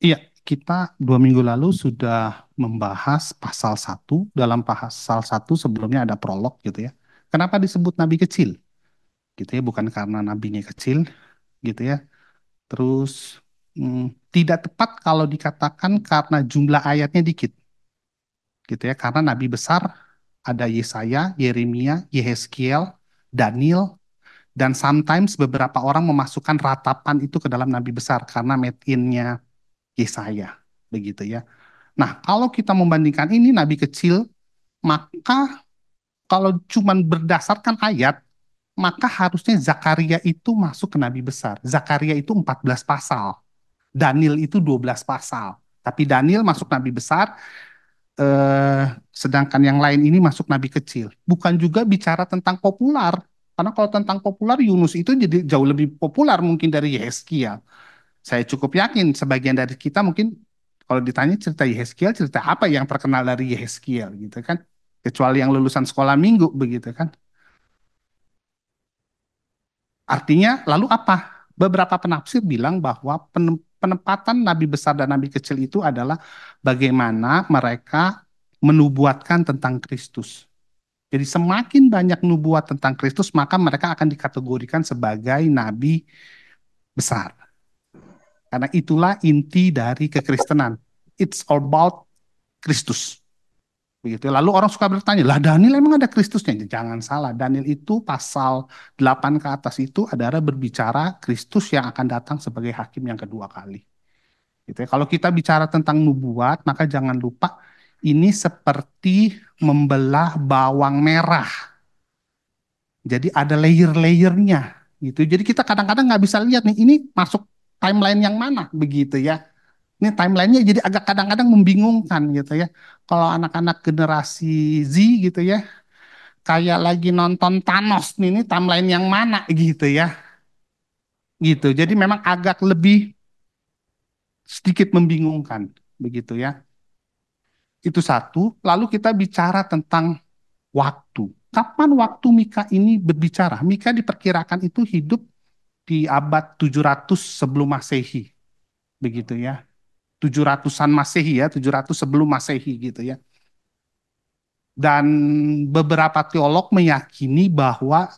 Iya, kita 2 minggu lalu sudah membahas pasal satu. Dalam pasal satu sebelumnya ada prolog gitu ya. Kenapa disebut nabi kecil? Gitu ya, bukan karena nabinya kecil gitu ya. Terus tidak tepat kalau dikatakan karena jumlah ayatnya dikit gitu ya. Karena nabi besar ada Yesaya, Yeremia, Yehezkiel, Daniel, dan sometimes beberapa orang memasukkan ratapan itu ke dalam nabi besar karena made in-nya Yesaya begitu ya. Nah, kalau kita membandingkan ini nabi kecil, maka kalau cuman berdasarkan ayat, maka harusnya Zakaria itu masuk ke nabi besar. Zakaria itu 14 pasal, Daniel itu 12 pasal. Tapi Daniel masuk nabi besar, sedangkan yang lain ini masuk nabi kecil. Bukan juga bicara tentang populer, karena kalau tentang populer Yunus itu jadi jauh lebih populer mungkin dari Yehezkiel. Saya cukup yakin sebagian dari kita mungkin kalau ditanya cerita Yehezkiel, cerita apa yang terkenal dari Yehezkiel gitu kan? Kecuali yang lulusan sekolah minggu begitu kan. Artinya lalu apa? Beberapa penafsir bilang bahwa penempatan nabi besar dan nabi kecil itu adalah bagaimana mereka menubuatkan tentang Kristus. Jadi semakin banyak nubuat tentang Kristus, maka mereka akan dikategorikan sebagai nabi besar. Karena itulah inti dari kekristenan. It's all about Kristus. Begitu. Lalu orang suka bertanya, lah Daniel emang ada Kristusnya? Jangan salah, Daniel itu pasal 8 ke atas itu adalah berbicara Kristus yang akan datang sebagai hakim yang kedua kali. Gitu ya. Kalau kita bicara tentang nubuat, maka jangan lupa ini seperti membelah bawang merah. Jadi ada layer-layernya gitu. Jadi kita kadang-kadang nggak bisa lihat nih, ini masuk timeline yang mana begitu ya. Ini timelinenya jadi agak kadang-kadang membingungkan gitu ya. Kalau anak-anak generasi Z gitu ya, kayak lagi nonton Thanos nih, ini timeline yang mana gitu ya. Gitu. Jadi memang agak lebih sedikit membingungkan begitu ya. Itu satu. Lalu kita bicara tentang waktu. Kapan waktu Mika ini berbicara? Mika diperkirakan itu hidup di abad 700 sebelum Masehi, begitu ya. 700-an Masehi ya, 700 sebelum Masehi gitu ya. Dan beberapa teolog meyakini bahwa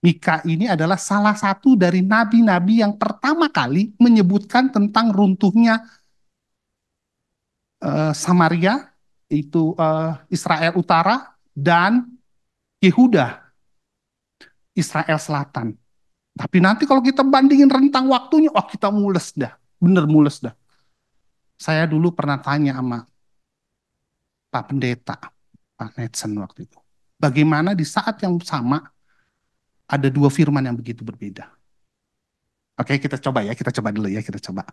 Mika ini adalah salah satu dari nabi-nabi yang pertama kali menyebutkan tentang runtuhnya Samaria, itu Israel Utara, dan Yehuda, Israel Selatan. Tapi nanti kalau kita bandingin rentang waktunya, oh kita mules dah, bener mules dah. Saya dulu pernah tanya sama Pak Pendeta, Pak Netsen waktu itu. Bagaimana di saat yang sama ada dua firman yang begitu berbeda. Oke, kita coba ya, kita coba dulu ya, kita coba.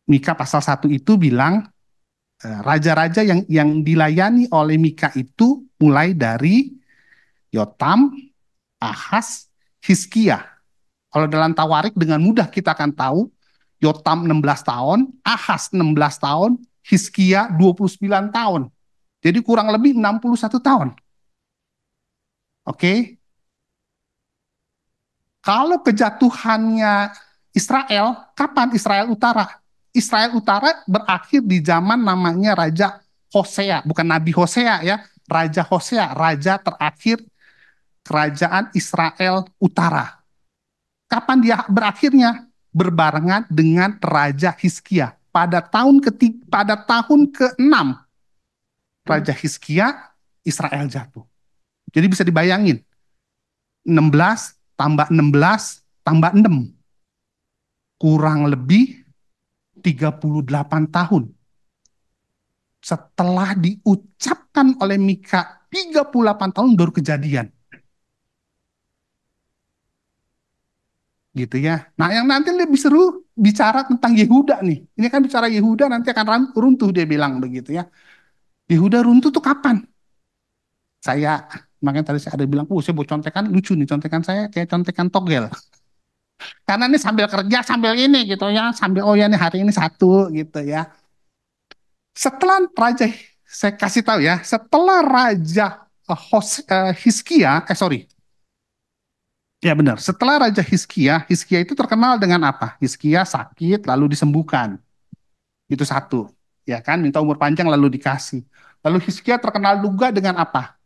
Mika pasal 1 itu bilang raja-raja yang dilayani oleh Mika itu mulai dari Yotam, Ahaz, Hizkia. Kalau dalam Tawarik dengan mudah kita akan tahu Yotam 16 tahun, Ahaz 16 tahun, Hizkia 29 tahun. Jadi kurang lebih 61 tahun. Oke. Kalau kejatuhannya Israel, kapan Israel Utara? Israel Utara berakhir di zaman namanya Raja Hosea, bukan Nabi Hosea ya, Raja Hosea, raja terakhir kerajaan Israel Utara. Kapan dia berakhirnya? Berbarengan dengan Raja Hizkia. Pada tahun ke-6 Raja Hizkia, Israel jatuh. Jadi bisa dibayangin, 16 tambah 16 tambah 6 kurang lebih 38 tahun setelah diucapkan oleh Mika, 38 tahun baru kejadian gitu ya. Nah, yang nanti lebih seru bicara tentang Yehuda nih. Ini kan bicara Yehuda nanti akan runtuh dia bilang begitu ya. Yehuda runtuh tuh kapan? Saya makanya tadi saya ada bilang, saya buat contekan lucu nih, contekan saya kayak contekan togel. Karena ini sambil kerja sambil ini gitu ya, sambil oh ya nih hari ini satu gitu ya. Setelah raja, saya kasih tahu ya, setelah raja Hizkia, sorry, Ya benar. Setelah Raja Hizkia, Hizkia itu terkenal dengan apa? Hizkia sakit lalu disembuhkan. Itu satu. Ya kan, minta umur panjang lalu dikasih. Lalu Hizkia terkenal juga dengan apa?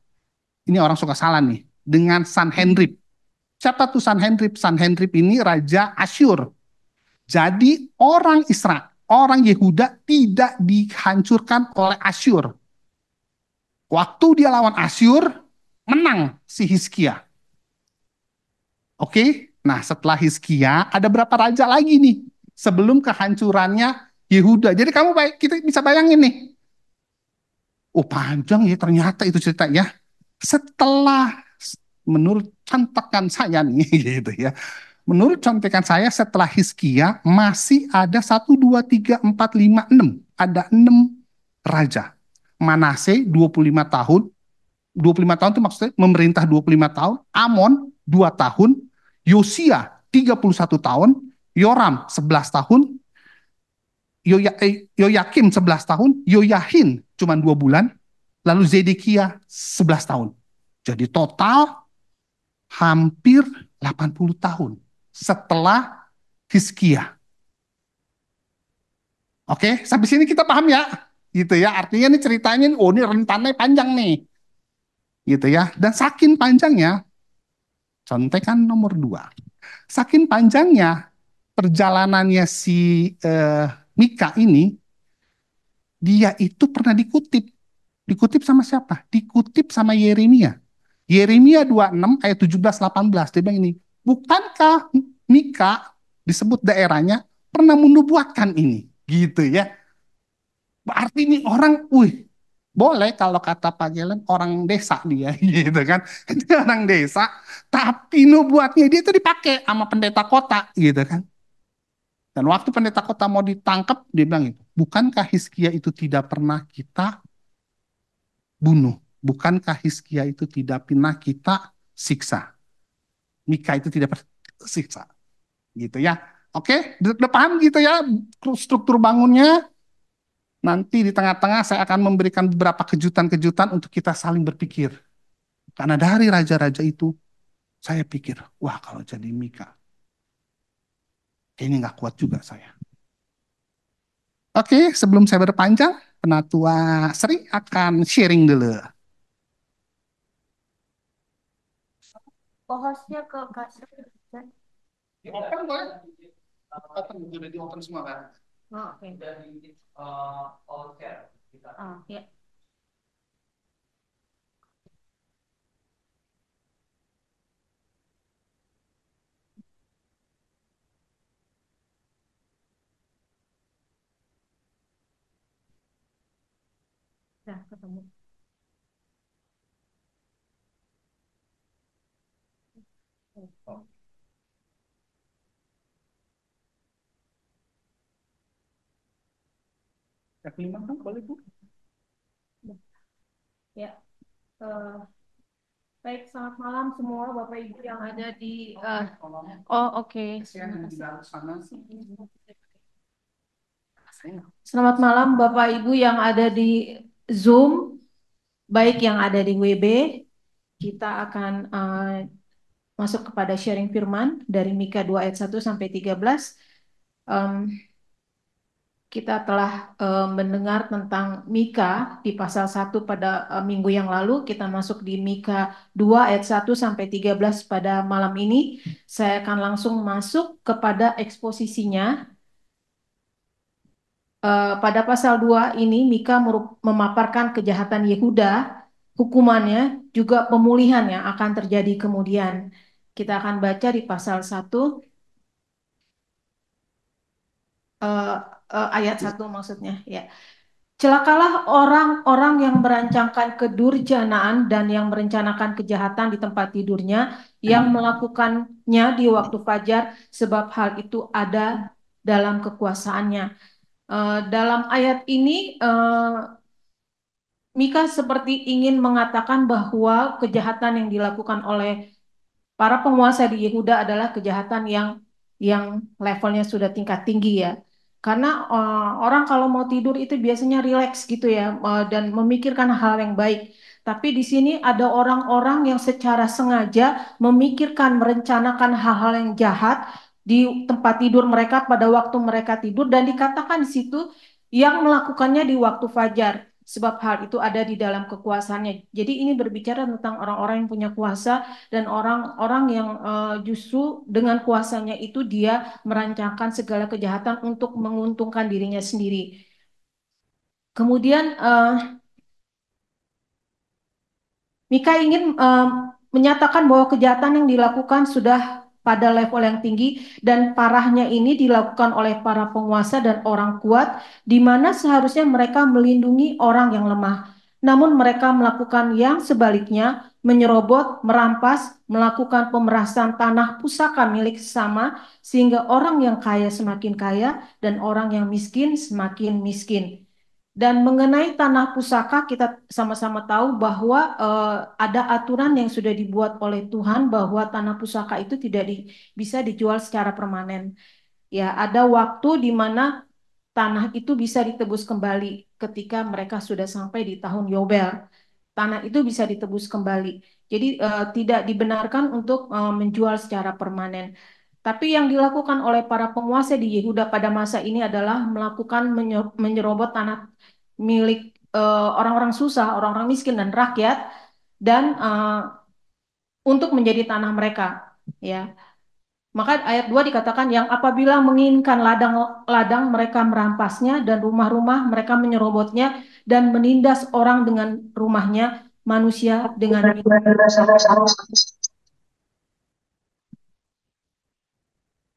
Ini orang suka salah nih. Dengan Sanherib. Siapa tuh Sanherib? Sanherib ini Raja Asyur. Jadi orang Israel, orang Yehuda tidak dihancurkan oleh Asyur. Waktu dia lawan Asyur, menang si Hizkia. Oke, nah setelah Hizkia ada berapa raja lagi nih sebelum kehancurannya Yehuda. Jadi kamu baik kita bisa bayangin nih. Oh panjang ya ternyata itu cerita ya. Setelah menurut contekan saya nih gitu ya. Menurut contekan saya setelah Hizkia masih ada 1, 2, 3, 4, 5, 6. Ada 6 raja. Manase 25 tahun, 25 tahun itu maksudnya memerintah 25 tahun, Amon 2 tahun, Yosia 31 tahun, Yoram 11 tahun, Yoyakim 11 tahun, Yoyahin cuma 2 bulan, lalu Zedekia 11 tahun. Jadi total hampir 80 tahun setelah Hizkia. Oke, sampai sini kita paham ya? Gitu ya. Artinya nih ceritanya, oh ini rentannya panjang nih. Gitu ya. Dan saking panjangnya, contekan nomor 2. Saking panjangnya perjalanannya si Mika ini, dia itu pernah dikutip. Dikutip sama siapa? Dikutip sama Yeremia. Yeremia 26 ayat 17-18. Dia bilang ini, bukankah Mika disebut daerahnya pernah menubuatkan ini? Gitu ya. Berarti ini orang, wih, boleh kalau kata Pak Gelen orang desa dia gitu kan. Dia orang desa, tapi nubuatnya dia itu dipakai sama pendeta kota gitu kan. Dan waktu pendeta kota mau ditangkap, dia bilang itu, bukankah Hizkia itu tidak pernah kita bunuh? Bukankah Hizkia itu tidak pernah kita siksa? Mika itu tidak pernah siksa. Gitu ya. Oke, udah paham gitu ya struktur bangunnya. Nanti di tengah-tengah saya akan memberikan beberapa kejutan-kejutan untuk kita saling berpikir. Karena dari raja-raja itu, saya pikir, wah kalau jadi Mika, kayaknya nggak kuat juga saya. Oke, sebelum saya berpanjang, Penatua Sri akan sharing dulu. Hostnya ke kasir. Di open boleh? Open, udah di open semua kan? Oh, oke. Oh, ya. Udah ketemu. Yang kelima kan boleh Bu? Ya. eh, Baik, selamat malam semua Bapak Ibu yang ada di oh, oke. Selamat malam Bapak Ibu yang ada di Zoom, baik yang ada di WB. Kita akan masuk kepada sharing firman dari Mika 2 ayat 1 sampai 13. Em, Kita telah mendengar tentang Mika di pasal 1 pada minggu yang lalu. Kita masuk di Mika 2 ayat 1 sampai 13 pada malam ini. Saya akan langsung masuk kepada eksposisinya. Pada pasal 2 ini Mika memaparkan kejahatan Yehuda, hukumannya, juga pemulihan yang akan terjadi kemudian. Kita akan baca di pasal 1 ayat 1 maksudnya ya. Celakalah orang-orang yang merancangkan kedurjanaan dan yang merencanakan kejahatan di tempat tidurnya, yang melakukannya di waktu fajar, sebab hal itu ada dalam kekuasaannya. Dalam ayat ini, Mika seperti ingin mengatakan bahwa kejahatan yang dilakukan oleh para penguasa di Yehuda adalah kejahatan yang levelnya sudah tingkat tinggi ya. Karena orang kalau mau tidur itu biasanya rileks gitu ya dan memikirkan hal yang baik. Tapi di sini ada orang-orang yang secara sengaja memikirkan, merencanakan hal-hal yang jahat di tempat tidur mereka pada waktu mereka tidur, dan dikatakan di situ yang melakukannya di waktu fajar. Sebab hal itu ada di dalam kekuasaannya. Jadi ini berbicara tentang orang-orang yang punya kuasa dan orang-orang yang justru dengan kuasanya itu dia merancangkan segala kejahatan untuk menguntungkan dirinya sendiri. Kemudian Mika ingin menyatakan bahwa kejahatan yang dilakukan sudah pada level yang tinggi dan parahnya ini dilakukan oleh para penguasa dan orang kuat, di mana seharusnya mereka melindungi orang yang lemah. Namun mereka melakukan yang sebaliknya, menyerobot, merampas, melakukan pemerasan tanah pusaka milik sesama, sehingga orang yang kaya semakin kaya dan orang yang miskin semakin miskin. Dan mengenai tanah pusaka, kita sama-sama tahu bahwa ada aturan yang sudah dibuat oleh Tuhan bahwa tanah pusaka itu tidak bisa dijual secara permanen. Ya, ada waktu di mana tanah itu bisa ditebus kembali ketika mereka sudah sampai di tahun Yobel. Tanah itu bisa ditebus kembali. Jadi tidak dibenarkan untuk menjual secara permanen. Tapi yang dilakukan oleh para penguasa di Yehuda pada masa ini adalah melakukan menyerobot tanah milik orang-orang susah, orang-orang miskin dan rakyat, dan untuk menjadi tanah mereka. Ya, maka ayat 2 dikatakan yang apabila menginginkan ladang-ladang mereka merampasnya dan rumah-rumah mereka menyerobotnya dan menindas orang dengan rumahnya, manusia dengan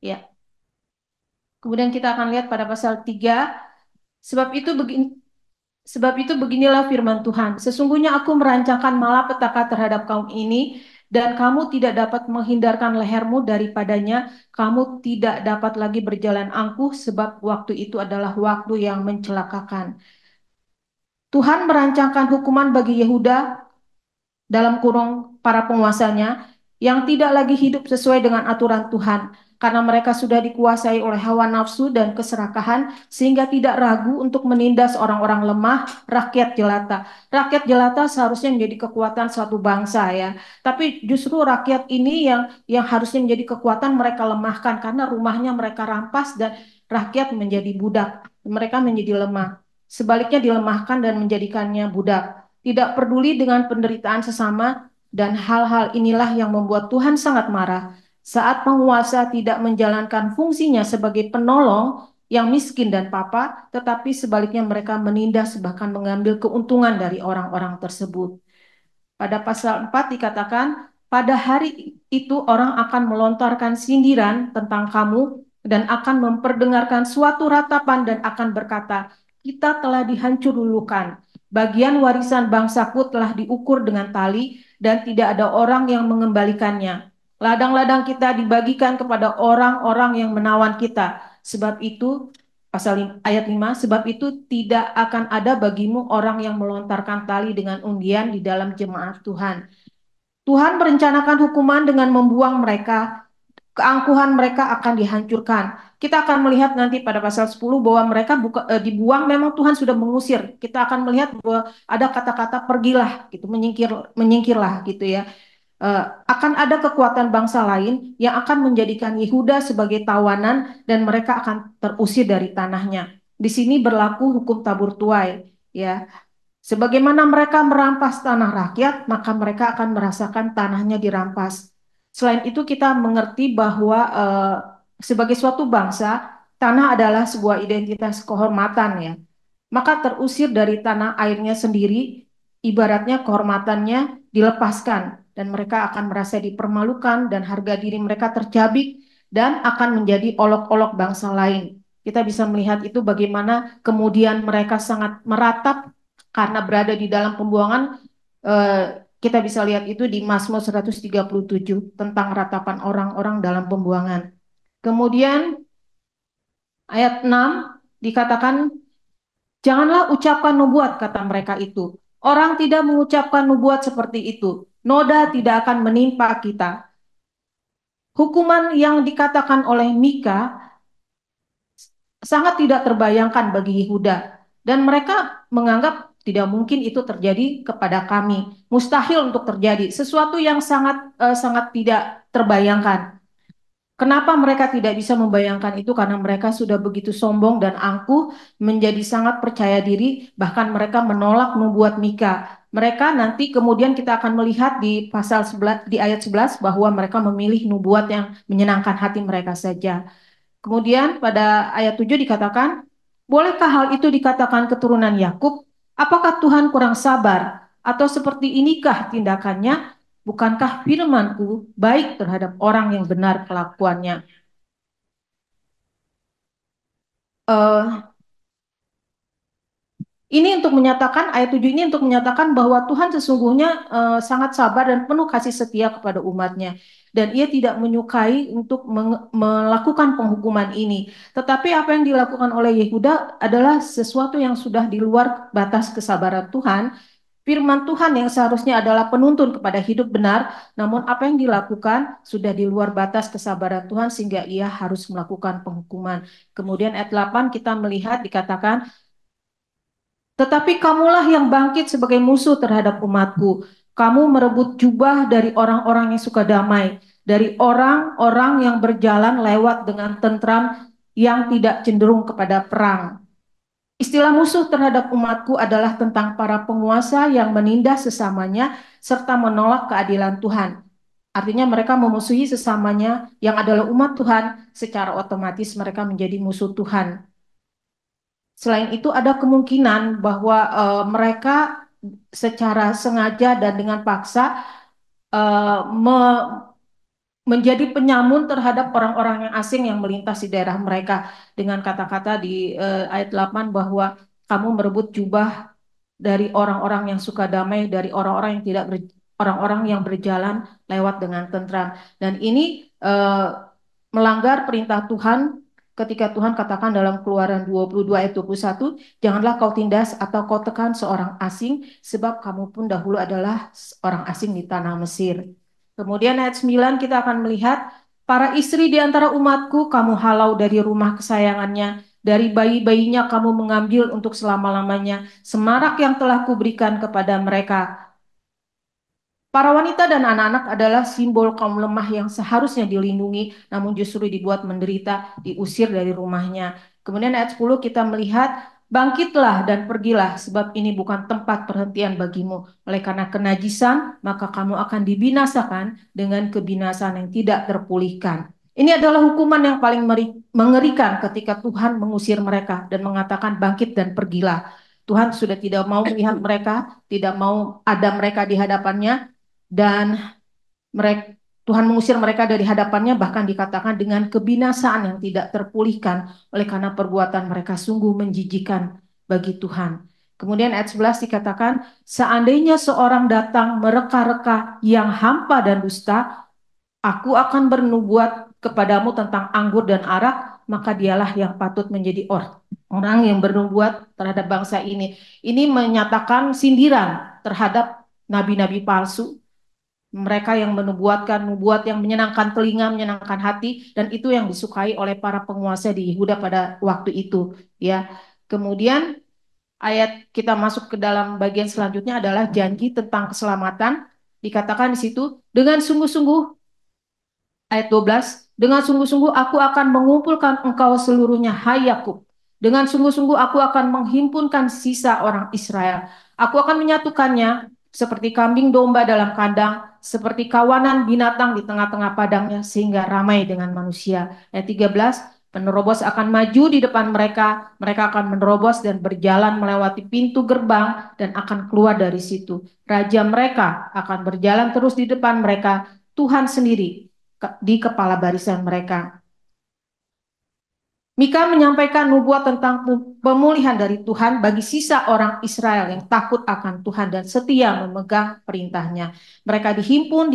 ya. Kemudian kita akan lihat pada pasal 3, sebab itu begini. Sebab itu beginilah firman Tuhan, sesungguhnya aku merancangkan malapetaka terhadap kaum ini, dan kamu tidak dapat menghindarkan lehermu daripadanya, kamu tidak dapat lagi berjalan angkuh, sebab waktu itu adalah waktu yang mencelakakan. Tuhan merancangkan hukuman bagi Yehuda dalam kurung para penguasanya yang tidak lagi hidup sesuai dengan aturan Tuhan karena mereka sudah dikuasai oleh hawa nafsu dan keserakahan sehingga tidak ragu untuk menindas orang-orang lemah, rakyat jelata. Rakyat jelata seharusnya menjadi kekuatan suatu bangsa ya. Tapi justru rakyat ini yang harusnya menjadi kekuatan mereka lemahkan karena rumahnya mereka rampas dan rakyat menjadi budak. Mereka menjadi lemah. Sebaliknya dilemahkan dan menjadikannya budak. Tidak peduli dengan penderitaan sesama, dan hal-hal inilah yang membuat Tuhan sangat marah saat penguasa tidak menjalankan fungsinya sebagai penolong yang miskin dan papa, tetapi sebaliknya mereka menindas bahkan mengambil keuntungan dari orang-orang tersebut. Pada pasal 4 dikatakan, pada hari itu orang akan melontarkan sindiran tentang kamu dan akan memperdengarkan suatu ratapan dan akan berkata, kita telah dihancur lulukan. Bagian warisan bangsaku telah diukur dengan tali dan tidak ada orang yang mengembalikannya. Ladang-ladang kita dibagikan kepada orang-orang yang menawan kita. Sebab itu Pasal ayat 5, sebab itu tidak akan ada bagimu orang yang melontarkan tali dengan undian di dalam jemaat Tuhan. Tuhan merencanakan hukuman dengan membuang mereka, keangkuhan mereka akan dihancurkan. Kita akan melihat nanti pada pasal 10 bahwa mereka dibuang, memang Tuhan sudah mengusir. Kita akan melihat bahwa ada kata-kata pergilah gitu, menyingkirlah gitu ya. Akan ada kekuatan bangsa lain yang akan menjadikan Yehuda sebagai tawanan dan mereka akan terusir dari tanahnya. Di sini berlaku hukum tabur tuai, ya. Sebagaimana mereka merampas tanah rakyat, maka mereka akan merasakan tanahnya dirampas. Selain itu kita mengerti bahwa sebagai suatu bangsa, tanah adalah sebuah identitas kehormatan ya. Maka terusir dari tanah airnya sendiri, ibaratnya kehormatannya dilepaskan dan mereka akan merasa dipermalukan dan harga diri mereka tercabik dan akan menjadi olok-olok bangsa lain. Kita bisa melihat itu bagaimana kemudian mereka sangat meratap karena berada di dalam pembuangan. Kita bisa lihat itu di Mazmur 137 tentang ratapan orang-orang dalam pembuangan. Kemudian ayat 6 dikatakan, janganlah ucapkan nubuat, kata mereka itu. Orang tidak mengucapkan nubuat seperti itu. Noda tidak akan menimpa kita. Hukuman yang dikatakan oleh Mika sangat tidak terbayangkan bagi Yehuda. Dan mereka menganggap tidak mungkin itu terjadi kepada kami. Mustahil untuk terjadi. Sesuatu yang sangat tidak terbayangkan. Kenapa mereka tidak bisa membayangkan itu? Karena mereka sudah begitu sombong dan angkuh, menjadi sangat percaya diri, bahkan mereka menolak membuat Mika. Mereka nanti kemudian kita akan melihat di pasal 11, di ayat 11 bahwa mereka memilih nubuat yang menyenangkan hati mereka saja. Kemudian pada ayat 7 dikatakan, bolehkah hal itu dikatakan keturunan Yakub? Apakah Tuhan kurang sabar? Atau seperti inikah tindakannya? Bukankah firmanku baik terhadap orang yang benar kelakuannya? Eh, Ini untuk menyatakan, ayat 7 ini untuk menyatakan bahwa Tuhan sesungguhnya sangat sabar dan penuh kasih setia kepada umatnya. Dan ia tidak menyukai untuk melakukan penghukuman ini. Tetapi apa yang dilakukan oleh Yehuda adalah sesuatu yang sudah di luar batas kesabaran Tuhan. Firman Tuhan yang seharusnya adalah penuntun kepada hidup benar, namun apa yang dilakukan sudah di luar batas kesabaran Tuhan sehingga ia harus melakukan penghukuman. Kemudian ayat 8 kita melihat dikatakan, tetapi kamulah yang bangkit sebagai musuh terhadap umatku. Kamu merebut jubah dari orang-orang yang suka damai, dari orang-orang yang berjalan lewat dengan tentram yang tidak cenderung kepada perang. Istilah musuh terhadap umatku adalah tentang para penguasa yang menindas sesamanya serta menolak keadilan Tuhan. Artinya mereka memusuhi sesamanya yang adalah umat Tuhan, secara otomatis mereka menjadi musuh Tuhan. Selain itu ada kemungkinan bahwa mereka secara sengaja dan dengan paksa eh, me- menjadi penyamun terhadap orang-orang yang asing yang melintas di daerah mereka dengan kata-kata di ayat 8 bahwa kamu merebut jubah dari orang-orang yang suka damai, dari orang-orang yang tidak orang-orang yang berjalan lewat dengan tentram. Dan ini melanggar perintah Tuhan ketika Tuhan katakan dalam Keluaran 22 ayat 21, janganlah kau tindas atau kau tekan seorang asing, sebab kamu pun dahulu adalah orang asing di tanah Mesir. Kemudian ayat 9 kita akan melihat, para istri di antara umatku kamu halau dari rumah kesayangannya, dari bayi-bayinya kamu mengambil untuk selama-lamanya, semarak yang telah kuberikan kepada mereka. Para wanita dan anak-anak adalah simbol kaum lemah yang seharusnya dilindungi, namun justru dibuat menderita, diusir dari rumahnya. Kemudian ayat 10 kita melihat, bangkitlah dan pergilah, sebab ini bukan tempat perhentian bagimu. Oleh karena kenajisan, maka kamu akan dibinasakan dengan kebinasaan yang tidak terpulihkan. Ini adalah hukuman yang paling mengerikan ketika Tuhan mengusir mereka dan mengatakan bangkit dan pergilah. Tuhan sudah tidak mau melihat mereka, tidak mau ada mereka di hadapannya, dan mereka Tuhan mengusir mereka dari hadapannya, bahkan dikatakan dengan kebinasaan yang tidak terpulihkan oleh karena perbuatan mereka sungguh menjijikan bagi Tuhan. Kemudian ayat 11 dikatakan, seandainya seorang datang mereka-reka yang hampa dan dusta, aku akan bernubuat kepadamu tentang anggur dan arak, maka dialah yang patut menjadi orang yang bernubuat terhadap bangsa ini. Ini menyatakan sindiran terhadap nabi-nabi palsu, mereka yang menubuatkan nubuat yang menyenangkan telinga, menyenangkan hati, dan itu yang disukai oleh para penguasa di Yehuda pada waktu itu. Ya, kemudian ayat kita masuk ke dalam bagian selanjutnya adalah janji tentang keselamatan. Dikatakan di situ, dengan sungguh-sungguh ayat 12, dengan sungguh-sungguh aku akan mengumpulkan engkau seluruhnya, hai Yakub. Dengan sungguh-sungguh aku akan menghimpunkan sisa orang Israel. Aku akan menyatukannya seperti kambing domba dalam kandang, seperti kawanan binatang di tengah-tengah padangnya, sehingga ramai dengan manusia. Ayat 13, penerobos akan maju di depan mereka, mereka akan menerobos dan berjalan melewati pintu gerbang dan akan keluar dari situ. Raja mereka akan berjalan terus di depan mereka, Tuhan sendiri di kepala barisan mereka. Mika menyampaikan nubuat tentang pemulihan dari Tuhan bagi sisa orang Israel yang takut akan Tuhan dan setia memegang perintahnya. Mereka dihimpun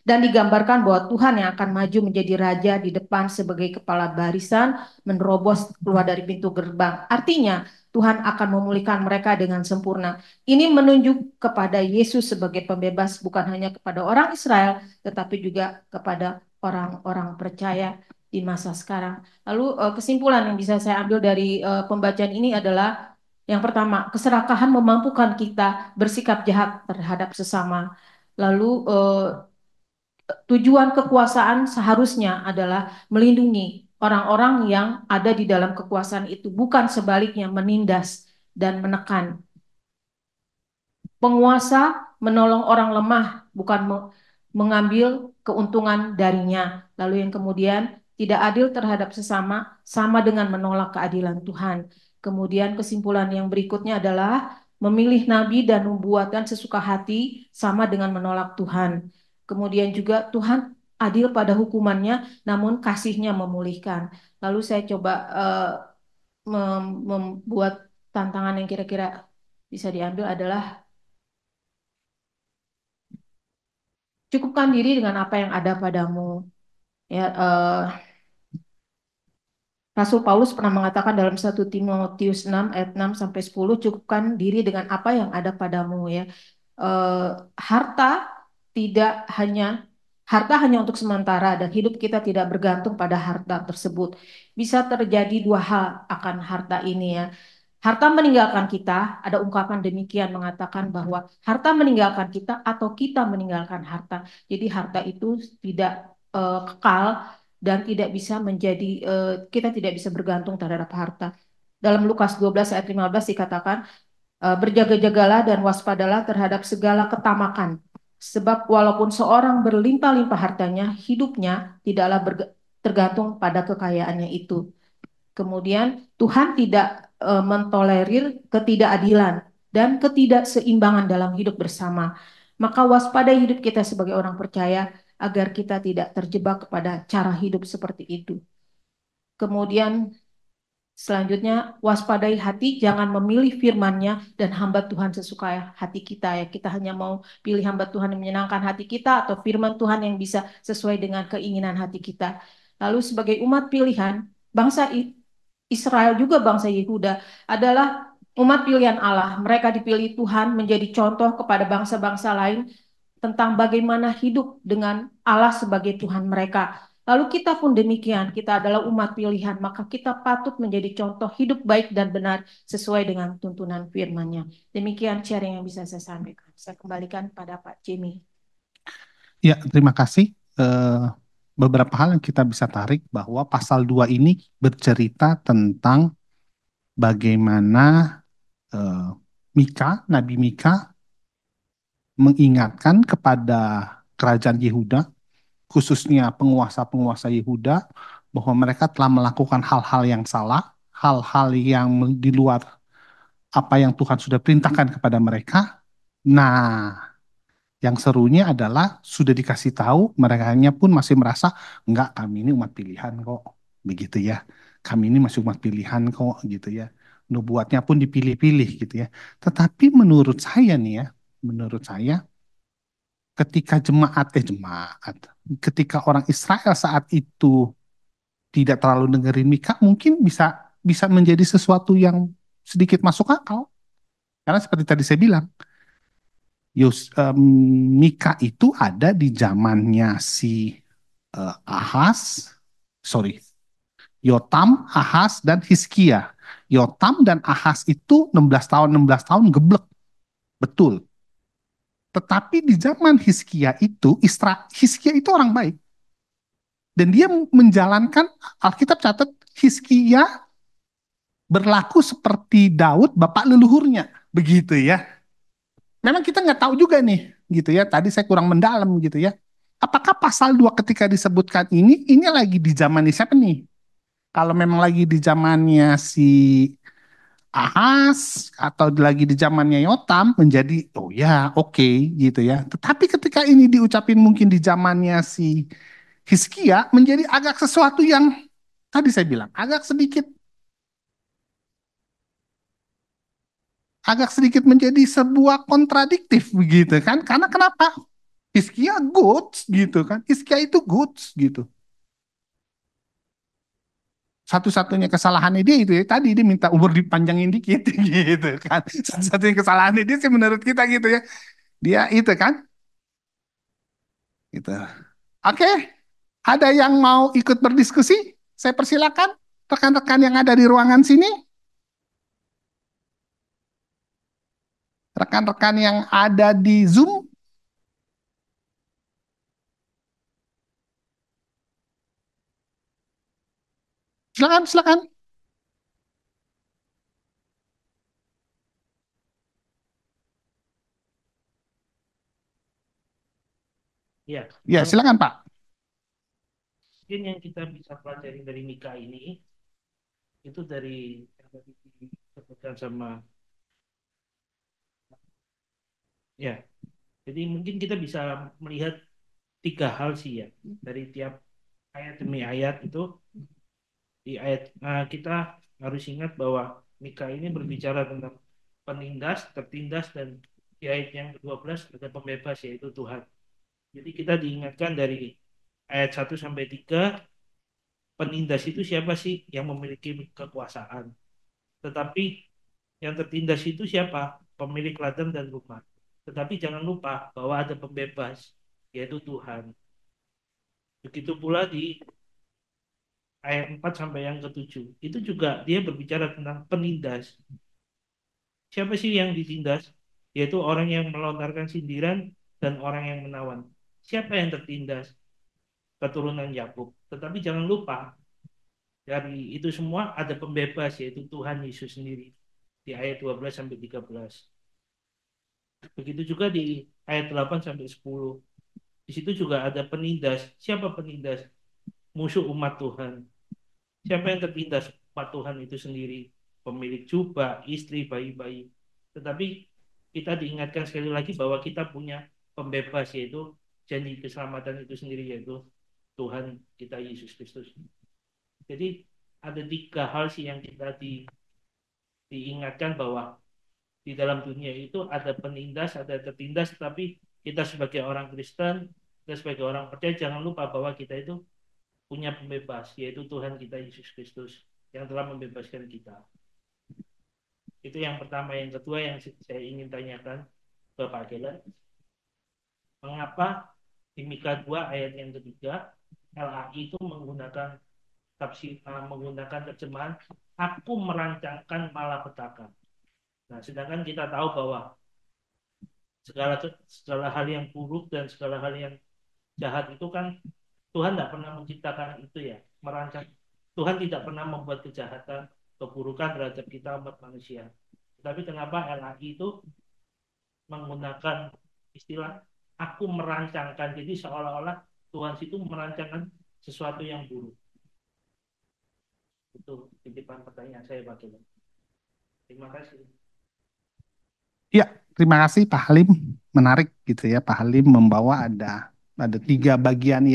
dan digambarkan bahwa Tuhan yang akan maju menjadi raja di depan sebagai kepala barisan, menerobos keluar dari pintu gerbang. Artinya, Tuhan akan memulihkan mereka dengan sempurna. Ini menunjuk kepada Yesus sebagai pembebas bukan hanya kepada orang Israel, tetapi juga kepada orang-orang percaya di masa sekarang. Lalu kesimpulan yang bisa saya ambil dari pembacaan ini adalah Yang pertama, keserakahan memampukan kita bersikap jahat terhadap sesama. Lalu tujuan kekuasaan seharusnya adalah melindungi orang-orang yang ada di dalam kekuasaan itu, bukan sebaliknya menindas dan menekan. Penguasa menolong orang lemah, bukan mengambil keuntungan darinya. Lalu yang kemudian tidak adil terhadap sesama, sama dengan menolak keadilan Tuhan. Kemudian kesimpulan yang berikutnya adalah memilih nabi dan nubuatan sesuka hati sama dengan menolak Tuhan. Kemudian juga Tuhan adil pada hukumannya, namun kasihnya memulihkan. Lalu saya coba membuat tantangan yang kira-kira bisa diambil adalah cukupkan diri dengan apa yang ada padamu. Ya, Rasul Paulus pernah mengatakan dalam 1 Timotius 6 ayat 6 sampai 10, cukupkan diri dengan apa yang ada padamu ya. Eh, harta tidak hanya harta hanya untuk sementara dan hidup kita tidak bergantung pada harta tersebut. Bisa terjadi dua hal akan harta ini ya. Harta meninggalkan kita, ada ungkapan demikian mengatakan bahwa harta meninggalkan kita atau kita meninggalkan harta. Jadi harta itu tidak kekal dan tidak bisa menjadi kita tidak bisa bergantung terhadap harta. Dalam Lukas 12 ayat 15 dikatakan, berjaga-jagalah dan waspadalah terhadap segala ketamakan. Sebab walaupun seorang berlimpah-limpah hartanya, hidupnya tidaklah tergantung pada kekayaannya itu. Kemudian Tuhan tidak mentolerir ketidakadilan dan ketidakseimbangan dalam hidup bersama. Maka waspadai hidup kita sebagai orang percaya agar kita tidak terjebak kepada cara hidup seperti itu. Kemudian selanjutnya, waspadai hati, jangan memilih firman-Nya dan hamba Tuhan sesuka hati kita ya. Kita hanya mau pilih hamba Tuhan yang menyenangkan hati kita atau firman Tuhan yang bisa sesuai dengan keinginan hati kita. Lalu sebagai umat pilihan, bangsa Israel juga bangsa Yehuda adalah umat pilihan Allah. Mereka dipilih Tuhan menjadi contoh kepada bangsa-bangsa lain tentang bagaimana hidup dengan Allah sebagai Tuhan mereka. Lalu kita pun demikian, kita adalah umat pilihan, maka kita patut menjadi contoh hidup baik dan benar sesuai dengan tuntunan firman-Nya. Demikian sharing yang bisa saya sampaikan. Saya kembalikan pada Pak Jimmy. Ya, terima kasih. Beberapa hal yang kita bisa tarik bahwa pasal 2 ini bercerita tentang bagaimana eh, Nabi Mika mengingatkan kepada kerajaan Yehuda, khususnya penguasa-penguasa Yehuda, bahwa mereka telah melakukan hal-hal yang salah, hal-hal yang di luar apa yang Tuhan sudah perintahkan kepada mereka. Nah, yang serunya adalah sudah dikasih tahu, mereka pun masih merasa, enggak, kami ini umat pilihan kok, begitu ya. Kami ini masih umat pilihan kok, gitu ya. Nubuatnya pun dipilih-pilih, gitu ya. Tetapi menurut saya nih ya, menurut saya, ketika jemaat, ketika orang Israel saat itu tidak terlalu dengerin Mika, mungkin bisa bisa menjadi sesuatu yang sedikit masuk akal. Karena seperti tadi saya bilang, Mika itu ada di zamannya si Ahaz, sorry, Yotam, Ahaz, dan Hizkia. Yotam dan Ahaz itu 16 tahun geblek, betul. Tetapi di zaman Hizkia itu, Hizkia itu orang baik. Dan dia menjalankan, Alkitab catat, Hizkia berlaku seperti Daud, bapak leluhurnya. Begitu ya. Memang kita nggak tahu juga nih, gitu ya. Tadi saya kurang mendalam gitu ya. Apakah pasal 2 ketika disebutkan ini lagi di zaman siapa nih? Kalau memang lagi di zamannya si Ahas atau lagi di zamannya Yotam menjadi oh ya oke gitu ya. Tetapi ketika ini diucapin mungkin di zamannya si Hizkia menjadi agak sesuatu yang tadi saya bilang agak sedikit menjadi sebuah kontradiktif begitu kan? Karena kenapa? Hizkia goods gitu kan? Hizkia itu goods gitu. Satu-satunya kesalahannya dia itu ya tadi dia minta umur dipanjangin dikit gitu kan. Satu-satunya kesalahannya dia sih menurut kita gitu ya. Dia itu kan gitu. Oke, ada yang mau ikut berdiskusi? Saya persilakan rekan-rekan yang ada di ruangan sini. Rekan-rekan yang ada di Zoom, silakan, silakan. Ya, Ya, silakan Pak. mungkin yang kita bisa pelajari dari Mika ini itu dari yang tadi disebutkan sama ya. Jadi mungkin kita bisa melihat tiga hal sih ya dari tiap ayat demi ayat itu. Di ayat kita harus ingat bahwa Mika ini berbicara tentang penindas, tertindas, dan di ayat yang ke-12 ada pembebas yaitu Tuhan. Jadi kita diingatkan dari ayat 1 sampai 3, penindas itu siapa sih yang memiliki kekuasaan. Tetapi yang tertindas itu siapa? Pemilik ladang dan rumah. Tetapi jangan lupa bahwa ada pembebas, yaitu Tuhan. Begitu pula di ayat 4 sampai yang ke-7. Itu juga dia berbicara tentang penindas. Siapa sih yang ditindas? Yaitu orang yang melontarkan sindiran dan orang yang menawan. Siapa yang tertindas? Keturunan Yakub. Tetapi jangan lupa, dari itu semua ada pembebas, yaitu Tuhan Yesus sendiri. Di ayat 12 sampai 13. Begitu juga di ayat 8 sampai 10. Di situ juga ada penindas. Siapa penindas? Musuh umat Tuhan. Siapa yang tertindas? Umat Tuhan itu sendiri. Pemilik jubah, istri, bayi-bayi. Tetapi kita diingatkan sekali lagi bahwa kita punya pembebas, yaitu janji keselamatan itu sendiri, yaitu Tuhan kita Yesus Kristus. Jadi ada tiga hal sih yang kita diingatkan bahwa di dalam dunia itu ada penindas, ada tertindas, tapi kita sebagai orang Kristen, kita sebagai orang percaya jangan lupa bahwa kita itu punya pembebas, yaitu Tuhan kita Yesus Kristus yang telah membebaskan kita. Itu yang pertama. Yang kedua yang saya ingin tanyakan ke Pak Gelan, mengapa di Mika 2 ayat yang ketiga LAI itu menggunakan menggunakan terjemahan aku merancangkan malapetaka. Nah, sedangkan kita tahu bahwa segala segala hal yang buruk dan segala hal yang jahat itu kan Tuhan tidak pernah menciptakan itu ya, merancang. Tuhan tidak pernah membuat kejahatan, keburukan terhadap kita umat manusia. Tapi kenapa LAI itu menggunakan istilah aku merancangkan, jadi seolah-olah Tuhan itu merancangkan sesuatu yang buruk. Itu titipan pertanyaan saya Pak Gila. Terima kasih. Ya, terima kasih Pak Halim. Menarik gitu ya, Pak Halim membawa ada tiga bagian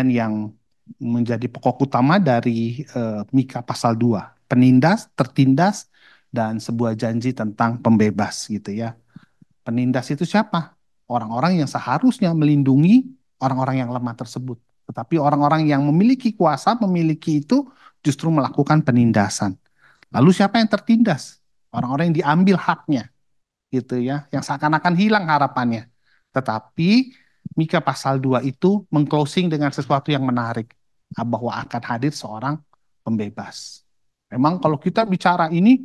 yang menjadi pokok utama dari Mika pasal 2. Penindas, tertindas, dan sebuah janji tentang pembebas gitu ya. Penindas itu siapa? Orang-orang yang seharusnya melindungi orang-orang yang lemah tersebut. Tetapi orang-orang yang memiliki kuasa, memiliki itu justru melakukan penindasan. Lalu siapa yang tertindas? Orang-orang yang diambil haknya gitu ya, yang seakan-akan hilang harapannya. Tetapi Mika pasal 2 itu mengclosing dengan sesuatu yang menarik, bahwa akan hadir seorang pembebas. Memang kalau kita bicara ini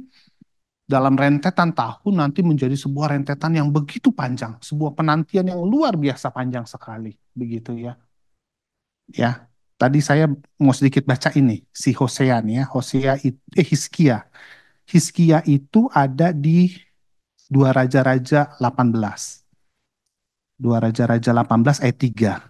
dalam rentetan tahun nanti menjadi sebuah rentetan yang begitu panjang, sebuah penantian yang luar biasa panjang sekali, begitu ya. Ya, tadi saya mau sedikit baca ini si Hosea nih ya, Hizkia. Hizkia itu ada di Dua Raja-Raja 18. Dua Raja-Raja 18 ayat 3.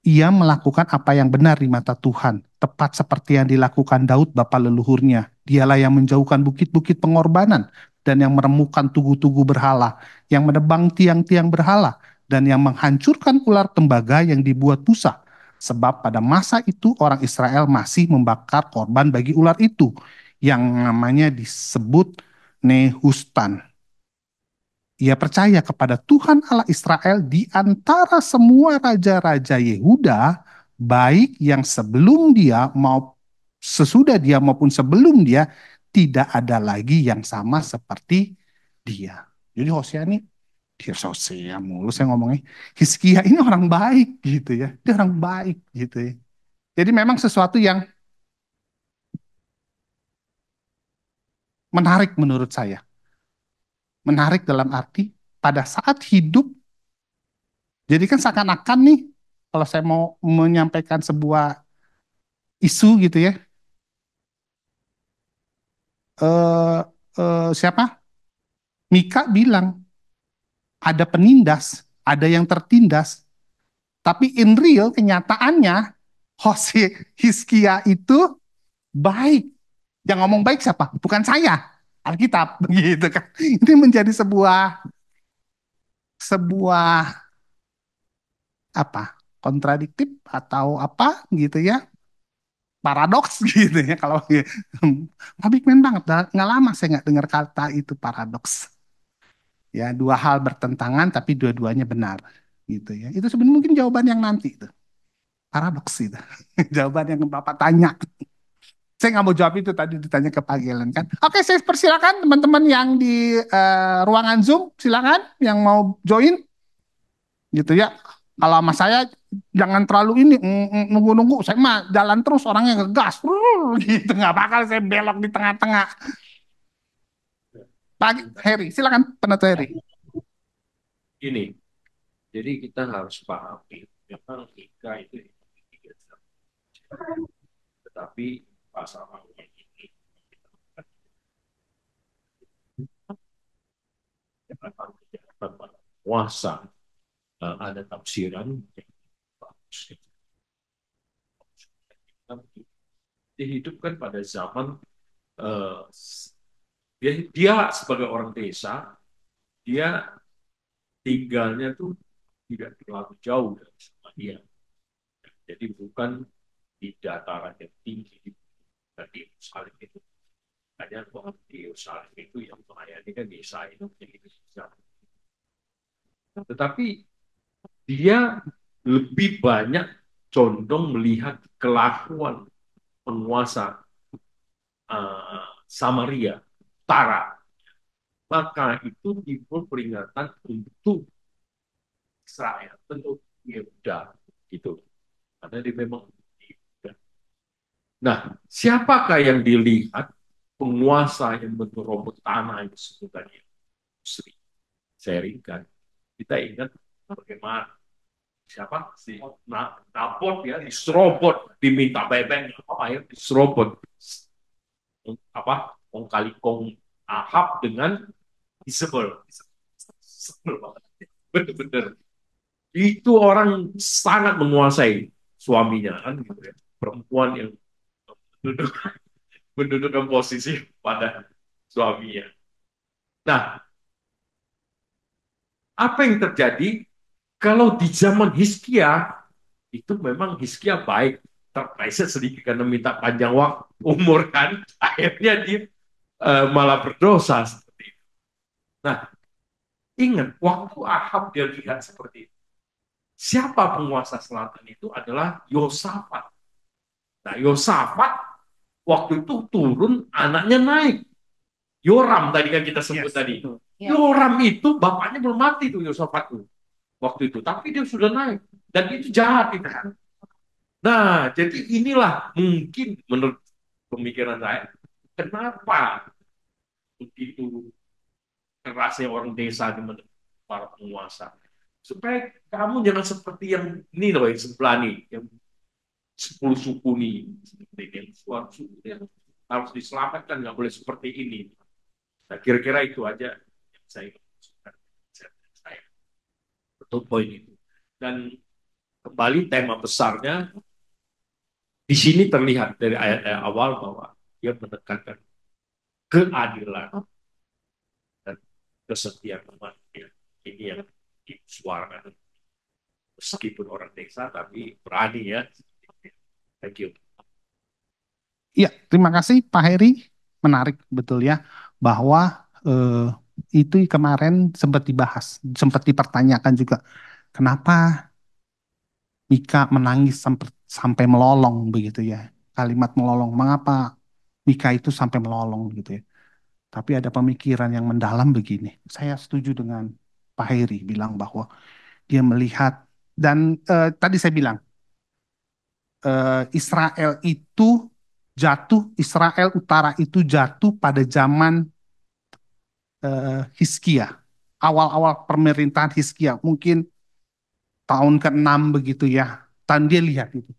Ia melakukan apa yang benar di mata Tuhan, tepat seperti yang dilakukan Daud bapa leluhurnya. Dialah yang menjauhkan bukit-bukit pengorbanan dan yang meremukkan tugu-tugu berhala, yang menebang tiang-tiang berhala, dan yang menghancurkan ular tembaga yang dibuat busa. Sebab pada masa itu orang Israel masih membakar korban bagi ular itu, yang namanya disebut Nehustan. Ia percaya kepada Tuhan Allah Israel di antara semua raja-raja Yehuda, baik yang sebelum dia sesudah dia maupun sebelum dia, tidak ada lagi yang sama seperti dia. Jadi Hosea ini, dia Hosea mulu saya ngomongnya. Hizkia ini orang baik gitu ya. Dia orang baik gitu ya. Jadi memang sesuatu yang menarik menurut saya. Menarik dalam arti pada saat hidup, jadi kan seakan-akan nih, kalau saya mau menyampaikan sebuah isu gitu ya, eh, siapa? Mika bilang ada penindas, ada yang tertindas, tapi in real kenyataannya Hizkia itu baik. Yang ngomong baik siapa? Bukan saya, Alkitab, begitu kan? Ini menjadi sebuah apa? Kontradiktif atau apa gitu ya? Paradoks gitu ya kalau Big Man banget. Nggak lama saya nggak dengar kata itu paradoks. Ya, dua hal bertentangan tapi dua-duanya benar gitu ya. Itu sebenarnya mungkin jawaban yang nanti itu. Paradoks itu. Jawaban yang Bapak tanya. Saya nggak mau jawab itu tadi ditanya ke Pak Gelen kan. Oke, saya persilakan teman-teman yang di ruangan Zoom, silakan yang mau join gitu ya. Kalau sama saya jangan terlalu ini nunggu-nunggu. Saya mah jalan terus orangnya ngegas, gitu nggak bakal saya belok di tengah-tengah. Pak Heri, silakan Penatua Heri. Ini, jadi kita harus pahami memang nikah itu tiga jam. Tetapi pasangannya ini puasa ada tafsiran yang bagus. Dihidupkan pada zaman eh, dia sebagai orang desa, dia tinggalnya tuh tidak terlalu jauh dari sama dia. Jadi bukan di dataran yang tinggi di Yerusalem itu. Hanya bahwa di Yerusalem itu yang melayani kan desa itu jadi bisa. Tetapi dia lebih banyak condong melihat kelakuan penguasa Samaria Utara. Maka itu timbul peringatan untuk Israel, untuk Yehuda gitu. Karena dia memang Yehuda. Nah, siapakah yang dilihat penguasa yang menyerobot tanah itu sebutannya Musri? Saya ringkan. Kita ingat bagaimana siapa si Nabot ya diserobot, diminta bebek apa ya diserobot apa kong kali kong Ahab dengan Isabel. Benar-benar itu orang sangat menguasai suaminya kan gitu ya, perempuan yang menduduk, mendudukkan posisi pada suaminya. Nah, apa yang terjadi kalau di zaman Hizkia itu memang Hizkia baik, terpleset sedikit karena minta panjang waktu umur kan, akhirnya dia malah berdosa seperti itu. Nah, ingat waktu Ahab dia lihat seperti itu, siapa penguasa selatan itu adalah Yosafat. Nah, Yosafat waktu itu turun, anaknya naik. Yoram tadi kan kita sebut tadi. Yoram itu bapaknya belum mati tuh Yosafat tuh waktu itu, tapi dia sudah naik dan itu jahat itu. Nah, jadi inilah mungkin menurut pemikiran saya, kenapa begitu kerasnya orang desa di para penguasa. Supaya kamu jangan seperti yang ini loh, yang sebelah nih, yang 10 suku nih, seperti yang suatu suku yang harus diselamatkan, nggak boleh seperti ini. Nah, kira-kira itu aja yang saya maksudkan. Saya betul poin itu. Dan kembali tema besarnya di sini terlihat dari ayat-ayat awal bahwa dia menekankan keadilan dan kesetiaan umatnya. Ini yang disuarakan meskipun orang desa tapi berani ya. Thank you. Iya, terima kasih Pak Heri. Menarik betul ya bahwa itu kemarin sempat dibahas, sempat dipertanyakan juga. Kenapa Mika menangis sampai melolong begitu ya? Kalimat melolong. Mengapa Mika itu sampai melolong gitu ya? Tapi ada pemikiran yang mendalam begini. Saya setuju dengan Pak Heri bilang bahwa dia melihat dan tadi saya bilang Israel itu Israel Utara itu jatuh pada zaman Hizkia. Awal-awal pemerintahan Hizkia, mungkin tahun ke-6 begitu ya. Dan dia lihat itu.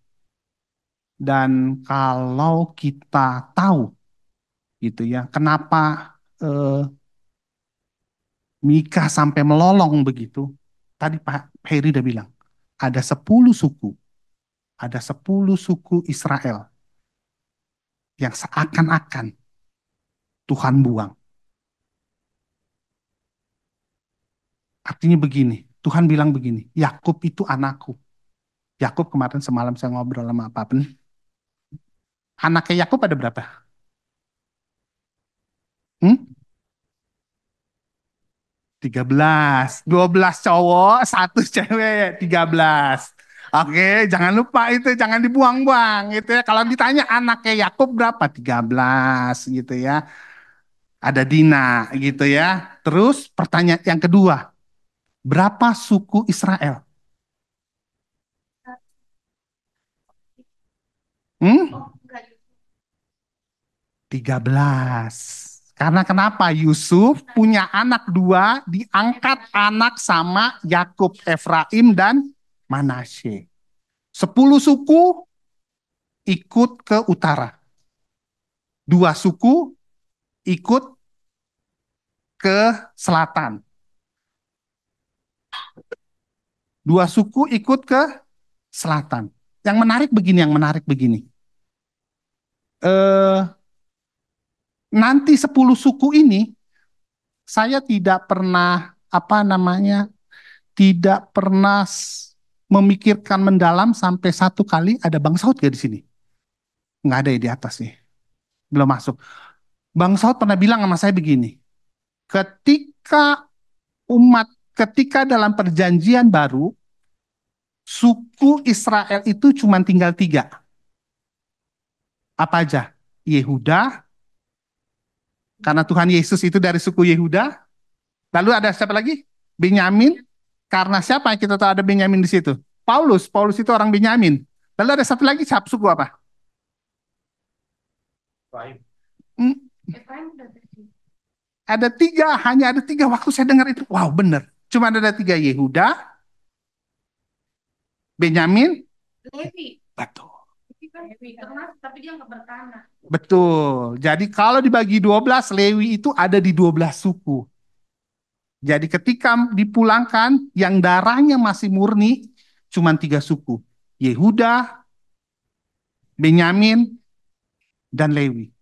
Dan kalau kita tahu gitu ya, kenapa eh, Mika sampai melolong begitu. Tadi Pak Heri udah bilang, ada 10 suku, ada 10 suku Israel yang seakan-akan Tuhan buang. Artinya begini, Tuhan bilang begini, Yakub itu anakku. Yakub kemarin semalam saya ngobrol sama Pak Pen. Anaknya Yakub ada berapa? Hmm? 13, 12 cowok, satu cewek, 13. Oke, jangan lupa itu, jangan dibuang-buang gitu ya. Kalau ditanya anaknya Yakub berapa? 13 gitu ya. Ada Dina gitu ya. Terus pertanyaan yang kedua, berapa suku Israel? Hmm? 13. Karena kenapa? Yusuf punya anak dua, diangkat anak sama Yakub, Efraim dan Manasye. 10 suku ikut ke utara. 2 suku ikut ke selatan. 2 suku ikut ke selatan. Yang menarik begini. Eh, nanti 10 suku ini saya tidak pernah tidak pernah memikirkan mendalam sampai satu kali ada Bang Saud gak di sini? Nggak ada ya di atas nih, belum masuk. Bang Saud pernah bilang sama saya begini, ketika ketika dalam perjanjian baru, suku Israel itu cuma tinggal 3. Apa aja? Yehuda, karena Tuhan Yesus itu dari suku Yehuda. Lalu ada siapa lagi? Benyamin, karena siapa yang kita tahu ada Benyamin di situ? Paulus, Paulus itu orang Benyamin. Lalu ada satu lagi, siapa suku apa? Hmm, ada 3, hanya ada 3. Waktu saya dengar itu, wow benar. Cuma ada 3, Yehuda, Benyamin, Levi. betul. Levi termasuk, tapi dia nggak bertanah. Betul. Jadi kalau dibagi 12, Lewi itu ada di 12 suku. Jadi ketika dipulangkan, yang darahnya masih murni, cuma 3 suku. Yehuda, Benyamin, dan Lewi.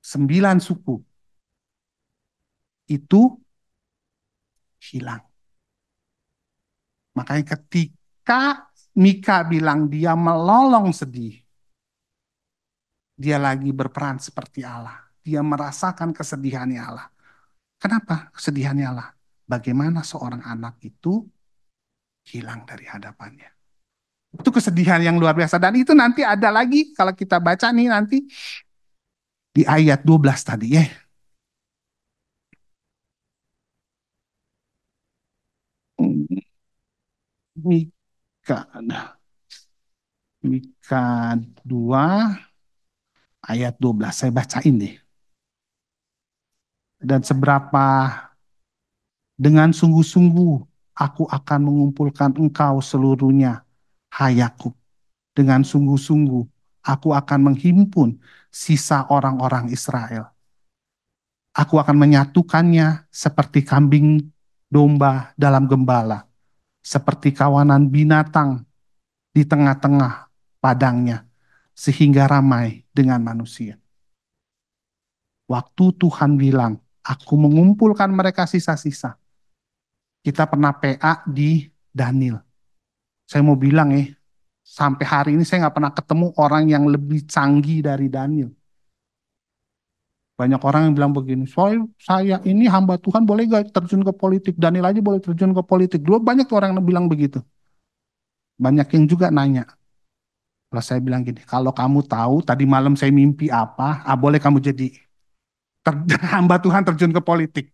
9 suku itu hilang. Makanya ketika Mika bilang dia melolong sedih, dia lagi berperan seperti Allah. Dia merasakan kesedihannya Allah. Kenapa kesedihannya Allah? Bagaimana seorang anak itu hilang dari hadapannya. Itu kesedihan yang luar biasa. Dan itu nanti ada lagi kalau kita baca nih nanti di ayat 12 tadi ya. Mika, Mika 2 ayat 12. Saya bacain deh. Dan seberapa dengan sungguh-sungguh aku akan mengumpulkan engkau seluruhnya, hai Yakub. Dengan sungguh-sungguh aku akan menghimpun sisa orang-orang Israel. Aku akan menyatukannya seperti kambing domba dalam gembala, seperti kawanan binatang di tengah-tengah padangnya, sehingga ramai dengan manusia. Waktu Tuhan bilang, aku mengumpulkan mereka sisa-sisa. Kita pernah PA di Daniel. Saya mau bilang sampai hari ini saya nggak pernah ketemu orang yang lebih canggih dari Daniel. Banyak orang yang bilang begini, saya ini hamba Tuhan boleh gak terjun ke politik? Daniel aja boleh terjun ke politik. Dulu banyak orang yang bilang begitu. Banyak yang juga nanya. Kalau saya bilang gini, kalau kamu tahu tadi malam saya mimpi apa, boleh kamu jadi hamba Tuhan terjun ke politik.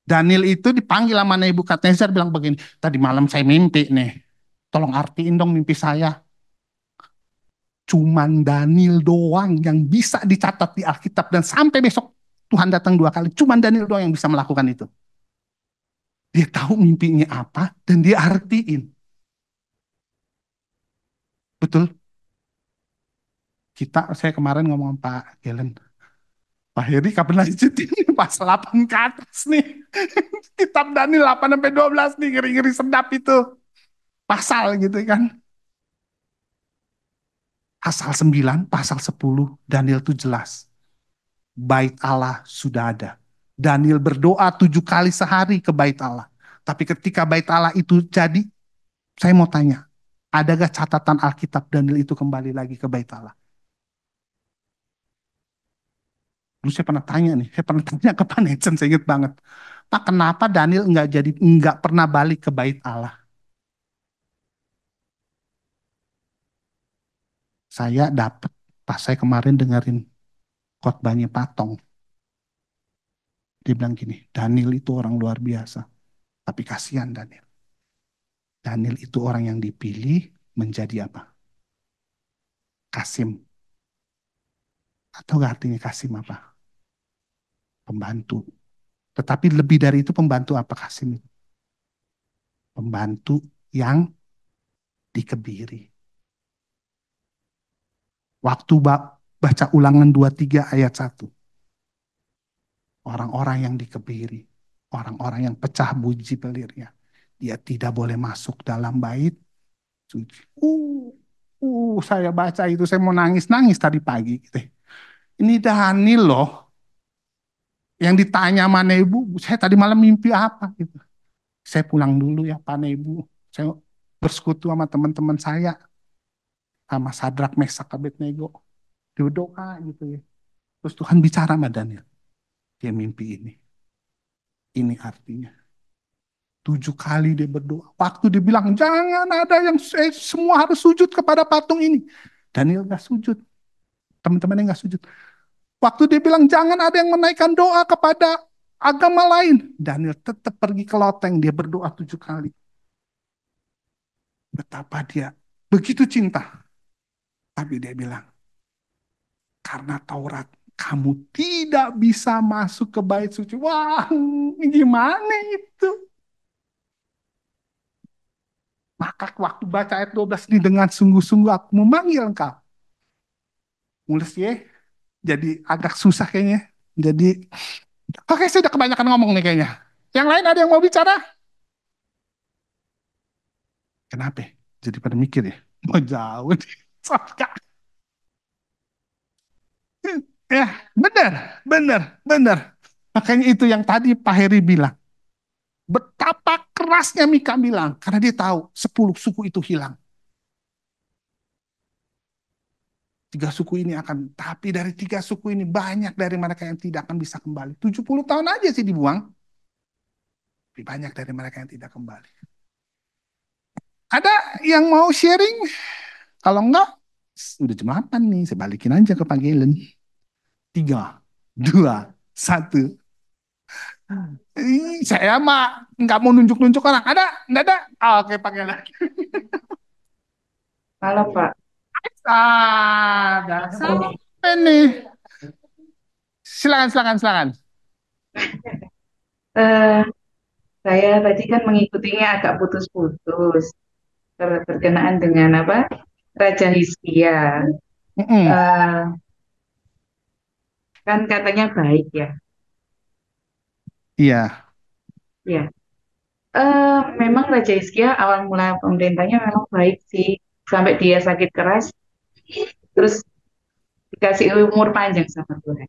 Daniel itu dipanggil sama Nebukadnezar bilang begini, tadi malam saya mimpi nih, tolong artiin dong mimpi saya. Cuman Daniel doang yang bisa dicatat di Alkitab dan sampai besok Tuhan datang 2 kali. Cuman Daniel doang yang bisa melakukan itu. Dia tahu mimpinya apa dan dia artiin. Betul. Saya kemarin ngomong sama Pak Gelen, Pak Heri kapan lanjutin nih pasal 8 ke atas nih. Kitab Daniel 8 sampai 12 nih, ngeri-ngeri sedap itu. Pasal gitu kan. Pasal 9, pasal 10, Daniel tuh jelas. Bait Allah sudah ada. Daniel berdoa 7 kali sehari ke bait Allah. Tapi ketika bait Allah itu jadi, saya mau tanya, adakah catatan Alkitab Daniel itu kembali lagi ke bait Allah? Dulu saya pernah tanya nih, saya pernah tanya ke Pak Netsen, saya ingat banget. Pak, kenapa Daniel nggak pernah balik ke bait Allah? Saya dapat pas saya kemarin dengerin khotbahnya Patong. Dia bilang gini, Daniel itu orang luar biasa. Tapi kasihan Daniel. Daniel itu orang yang dipilih menjadi apa? Kasim. Atau artinya Kasim apa? Pembantu. Tetapi lebih dari itu pembantu apa Kasim itu? Pembantu yang dikebiri. Waktu baca ulangan 23 ayat 1. Orang-orang yang dikebiri. Orang-orang yang pecah buji belirnya. Dia tidak boleh masuk dalam bait suci. Saya baca itu, saya mau nangis-nangis tadi pagi. Gitu. Ini Daniel loh. Yang ditanya mana ibu, saya tadi malam mimpi apa gitu. Saya pulang dulu ya Pak Ibu. Saya bersekutu sama teman-teman saya. Sama Sadrak, Mesak, Abednego. Dia doa gitu ya. Terus Tuhan bicara sama Daniel. Dia mimpi ini. Ini artinya. 7 kali dia berdoa. Waktu dia bilang, jangan ada yang semua harus sujud kepada patung ini. Daniel gak sujud. Teman-temannya gak sujud. Waktu dia bilang, jangan ada yang menaikkan doa kepada agama lain. Daniel tetap pergi ke loteng. Dia berdoa 7 kali. Betapa dia begitu cinta. Tapi dia bilang, karena Taurat, kamu tidak bisa masuk ke bait suci. Wah, gimana itu? Maka waktu baca ayat 12 ini dengan sungguh-sungguh aku memanggil engkau. Mulus ya, jadi agak susah kayaknya. Jadi, oke saya udah kebanyakan ngomong nih kayaknya. Yang lain ada yang mau bicara? Kenapa? Jadi pada mikir ya, mau jauh nih. Ya, benar, benar, benar. Makanya itu yang tadi Pak Heri bilang. Betapa kerasnya Mika bilang, karena dia tahu 10 suku itu hilang. 3 suku ini akan, tapi dari 3 suku ini banyak dari mereka yang tidak akan bisa kembali. 70 tahun aja sih dibuang. Tapi banyak dari mereka yang tidak kembali. Ada yang mau sharing? Kalau enggak, udah jam 8 nih, saya balikin aja ke panggilan. 3, 2, 1. Saya mah nggak mau nunjuk-nunjuk orang. Ada? Nggak ada? Oke, pakai lagi. Halo Pak. Ada. Sampai nih. Silakan, silakan, silakan. Eh, saya tadi kan mengikutinya agak putus-putus berkenaan dengan apa? Raja Hizkia. Eh, kan katanya baik ya. Iya. Ya. Memang Raja Hizkia awal mula pemerintahnya memang baik sih. Sampai dia sakit keras, terus dikasih umur panjang sama Tuhan.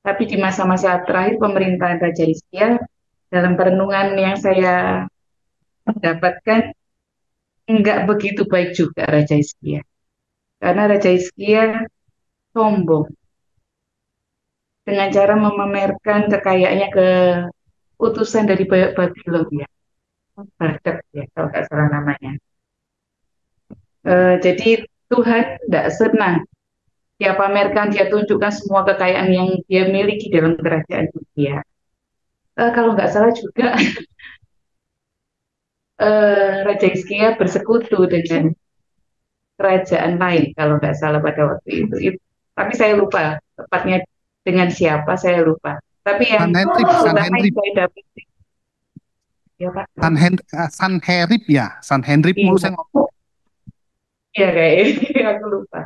Tapi di masa-masa terakhir pemerintahan Raja Hizkia, dalam perenungan yang saya dapatkan, nggak begitu baik juga Raja Hizkia. Karena Raja Hizkia sombong dengan cara memamerkan kekayaannya ke utusan dari Babylon ya, Badak ya kalau nggak salah namanya. Jadi Tuhan tidak senang dia pamerkan, dia tunjukkan semua kekayaan yang dia miliki dalam kerajaan dia. Kalau nggak salah juga Raja Hizkia bersekutu dengan kerajaan lain kalau nggak salah pada waktu itu. Tapi saya lupa tepatnya dengan siapa saya lupa. Tapi yang San terutama yang Henry, saya dapat ya Pak. San Herib ya, San Henry mulu Iya, saya ngomong. iya kayak aku lupa.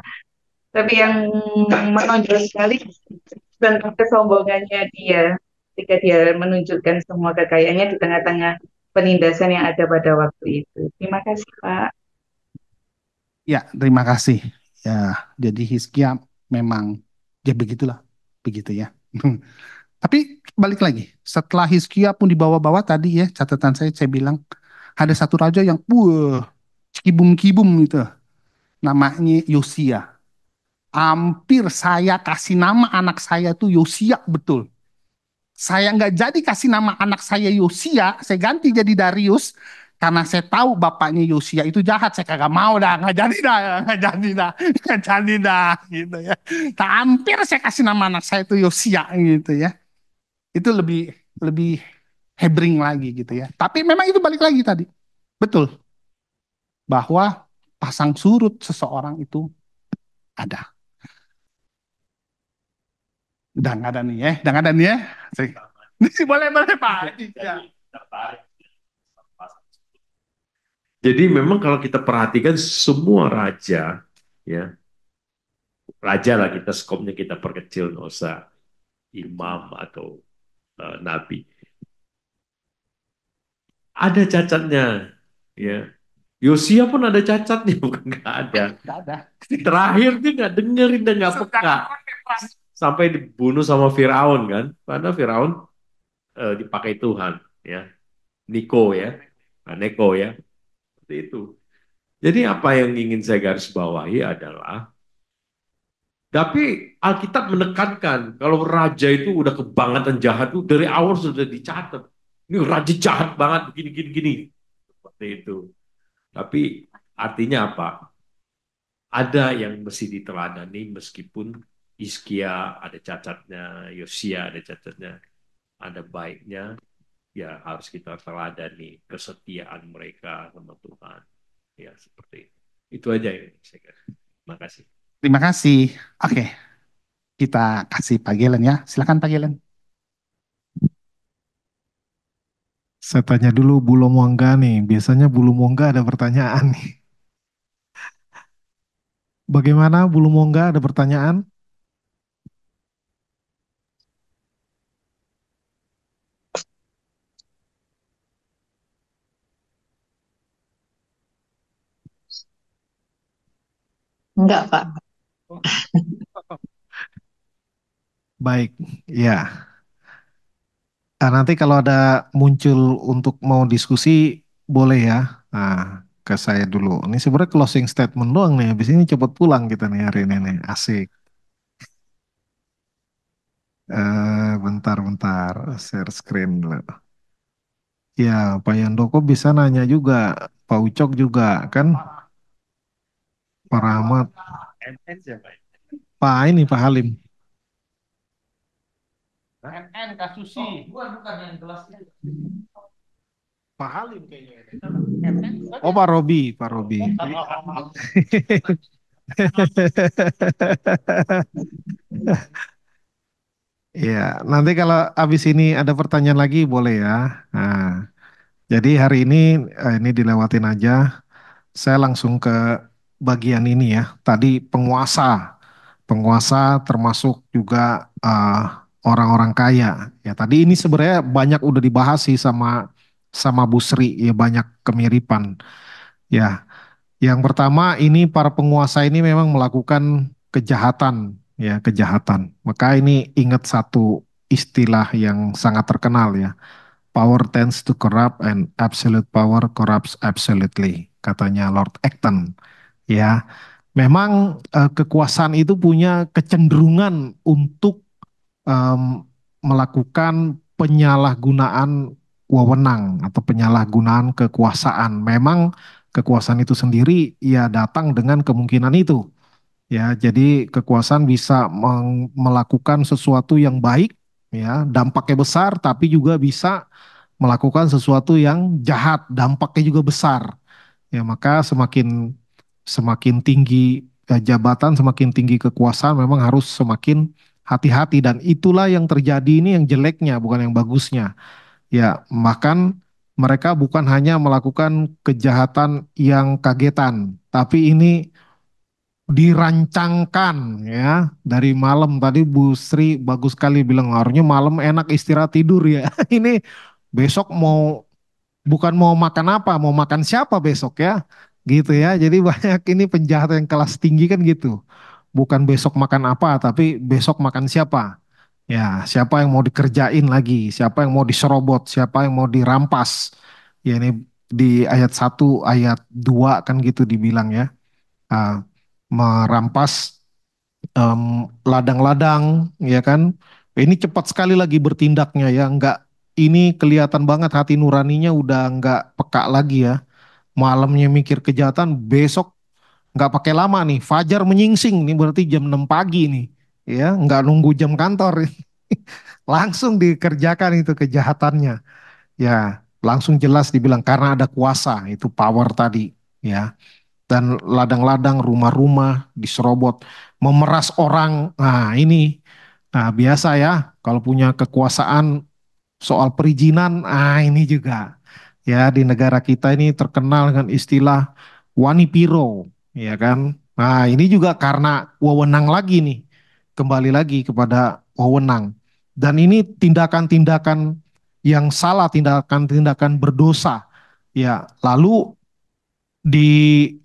Tapi yang menonjol sekali tentang kesombongannya dia ketika dia menunjukkan semua kekayaannya di tengah-tengah penindasan yang ada pada waktu itu. Terima kasih, Pak. Ya, terima kasih. Ya, jadi Hizkia memang ya begitulah, begitu ya. Tapi balik lagi, setelah Hizkia pun dibawa-bawa tadi ya, catatan saya bilang ada satu raja yang kibum-kibum gitu, namanya Yosia. Hampir saya kasih nama anak saya tuh Yosia betul. Saya nggak jadi kasih nama anak saya Yosia, saya ganti jadi Darius karena saya tahu bapaknya Yosia itu jahat. Saya kagak mau dah, nggak jadi dah, nggak jadi dah, nggak jadi dah, gitu ya. Nah, hampir saya kasih nama anak saya itu Yosia gitu ya. Itu lebih lebih hebring lagi gitu ya. Tapi memang itu balik lagi tadi, betul bahwa pasang surut seseorang itu ada. Udah nggak ada nih ya, udah nggak ada nih ya. Boleh boleh Pak. Ya. Jadi memang kalau kita perhatikan semua raja, ya raja lah kita skopnya kita perkecil, nggak usah imam atau nabi. Ada cacatnya, ya. Yosia pun ada cacatnya, bukan nggak ada. Nggak ada. Terakhir dia nggak dengerin dan nggak peka, sampai dibunuh sama Firaun kan, karena Firaun dipakai Tuhan, ya, Niko ya, nah, Neko ya, seperti itu. Jadi apa yang ingin saya garis bawahi adalah, tapi Alkitab menekankan kalau raja itu udah kebangetan jahat tuh dari awal sudah dicatat. Ini raja jahat banget begini gini gini. Seperti itu. Tapi artinya apa? Ada yang mesti diteladani meskipun Hizkia ada cacatnya, Yosia ada cacatnya, ada baiknya, ya harus kita teladani kesetiaan mereka sama Tuhan. Ya seperti itu. Itu aja yang saya kira. Terima kasih. Terima kasih. Oke, kita kasih Pak Gelen ya. Silakan Pak Gelen. Saya tanya dulu Bulu Mongga nih. Biasanya Bulu Mongga ada pertanyaan nih. Bagaimana Bulu Mongga ada pertanyaan? Enggak, Pak. Baik, ya. Nanti kalau ada muncul untuk mau diskusi, boleh ya. Nah, ke saya dulu. Ini sebenarnya closing statement doang nih. Habis ini cepet pulang kita nih hari ini nih. Asik. Bentar-bentar. Share screen dulu. Ya, Pak Yandoko bisa nanya juga. Pak Ucok juga kan. Pak Rahmat. MN siapa ya? Pak ini Pak Halim. NN Kasusi. Bukan yang kelasnya. Pak Halim kayaknya. Oh Pak Robi, Pak Robi. Ya, nanti kalau habis ini ada pertanyaan lagi boleh ya. Nah, jadi hari ini dilewatin aja. Saya langsung ke bagian ini ya. Tadi penguasa, penguasa termasuk juga orang-orang kaya. Ya, tadi ini sebenarnya banyak udah dibahas sih sama Bu Sri ya banyak kemiripan. Ya, yang pertama ini para penguasa ini memang melakukan kejahatan, ya kejahatan. Maka ini ingat satu istilah yang sangat terkenal ya. Power tends to corrupt and absolute power corrupts absolutely, katanya Lord Acton. Ya, memang kekuasaan itu punya kecenderungan untuk em, melakukan penyalahgunaan wewenang atau penyalahgunaan kekuasaan. Memang kekuasaan itu sendiri ya datang dengan kemungkinan itu. Ya, jadi kekuasaan bisa melakukan sesuatu yang baik, ya, dampaknya besar, tapi juga bisa melakukan sesuatu yang jahat, dampaknya juga besar. Ya, maka semakin semakin tinggi jabatan, semakin tinggi kekuasaan memang harus semakin hati-hati dan itulah yang terjadi ini yang jeleknya bukan yang bagusnya. Ya, makan mereka bukan hanya melakukan kejahatan yang kagetan, tapi ini dirancangkan ya dari malam. Tadi Bu Sri bagus sekali bilang harusnya malam enak istirahat tidur ya. Ini besok bukan mau makan apa, mau makan siapa besok ya. Gitu ya. Jadi banyak ini penjahat yang kelas tinggi kan gitu. Bukan besok makan apa, tapi besok makan siapa. Ya, siapa yang mau dikerjain lagi, siapa yang mau diserobot, siapa yang mau dirampas. Ya ini di ayat 1, ayat 2 kan gitu dibilang ya. Ah, merampas ladang-ladang, ya kan. Ini cepat sekali lagi bertindaknya ya, enggak ini kelihatan banget hati nuraninya udah enggak peka lagi ya. Malamnya mikir kejahatan, besok nggak pakai lama nih, fajar menyingsing nih berarti jam 6 pagi nih, ya nggak nunggu jam kantor, langsung dikerjakan itu kejahatannya, ya langsung jelas dibilang karena ada kuasa itu power tadi, ya dan ladang-ladang rumah-rumah diserobot, memeras orang, nah ini, nah biasa ya kalau punya kekuasaan soal perizinan, ah ini juga ya di negara kita ini terkenal dengan istilah wani piro, ya kan? Nah ini juga karena wewenang lagi nih, kembali lagi kepada wewenang. Dan ini tindakan-tindakan yang salah, tindakan-tindakan berdosa. Ya, lalu di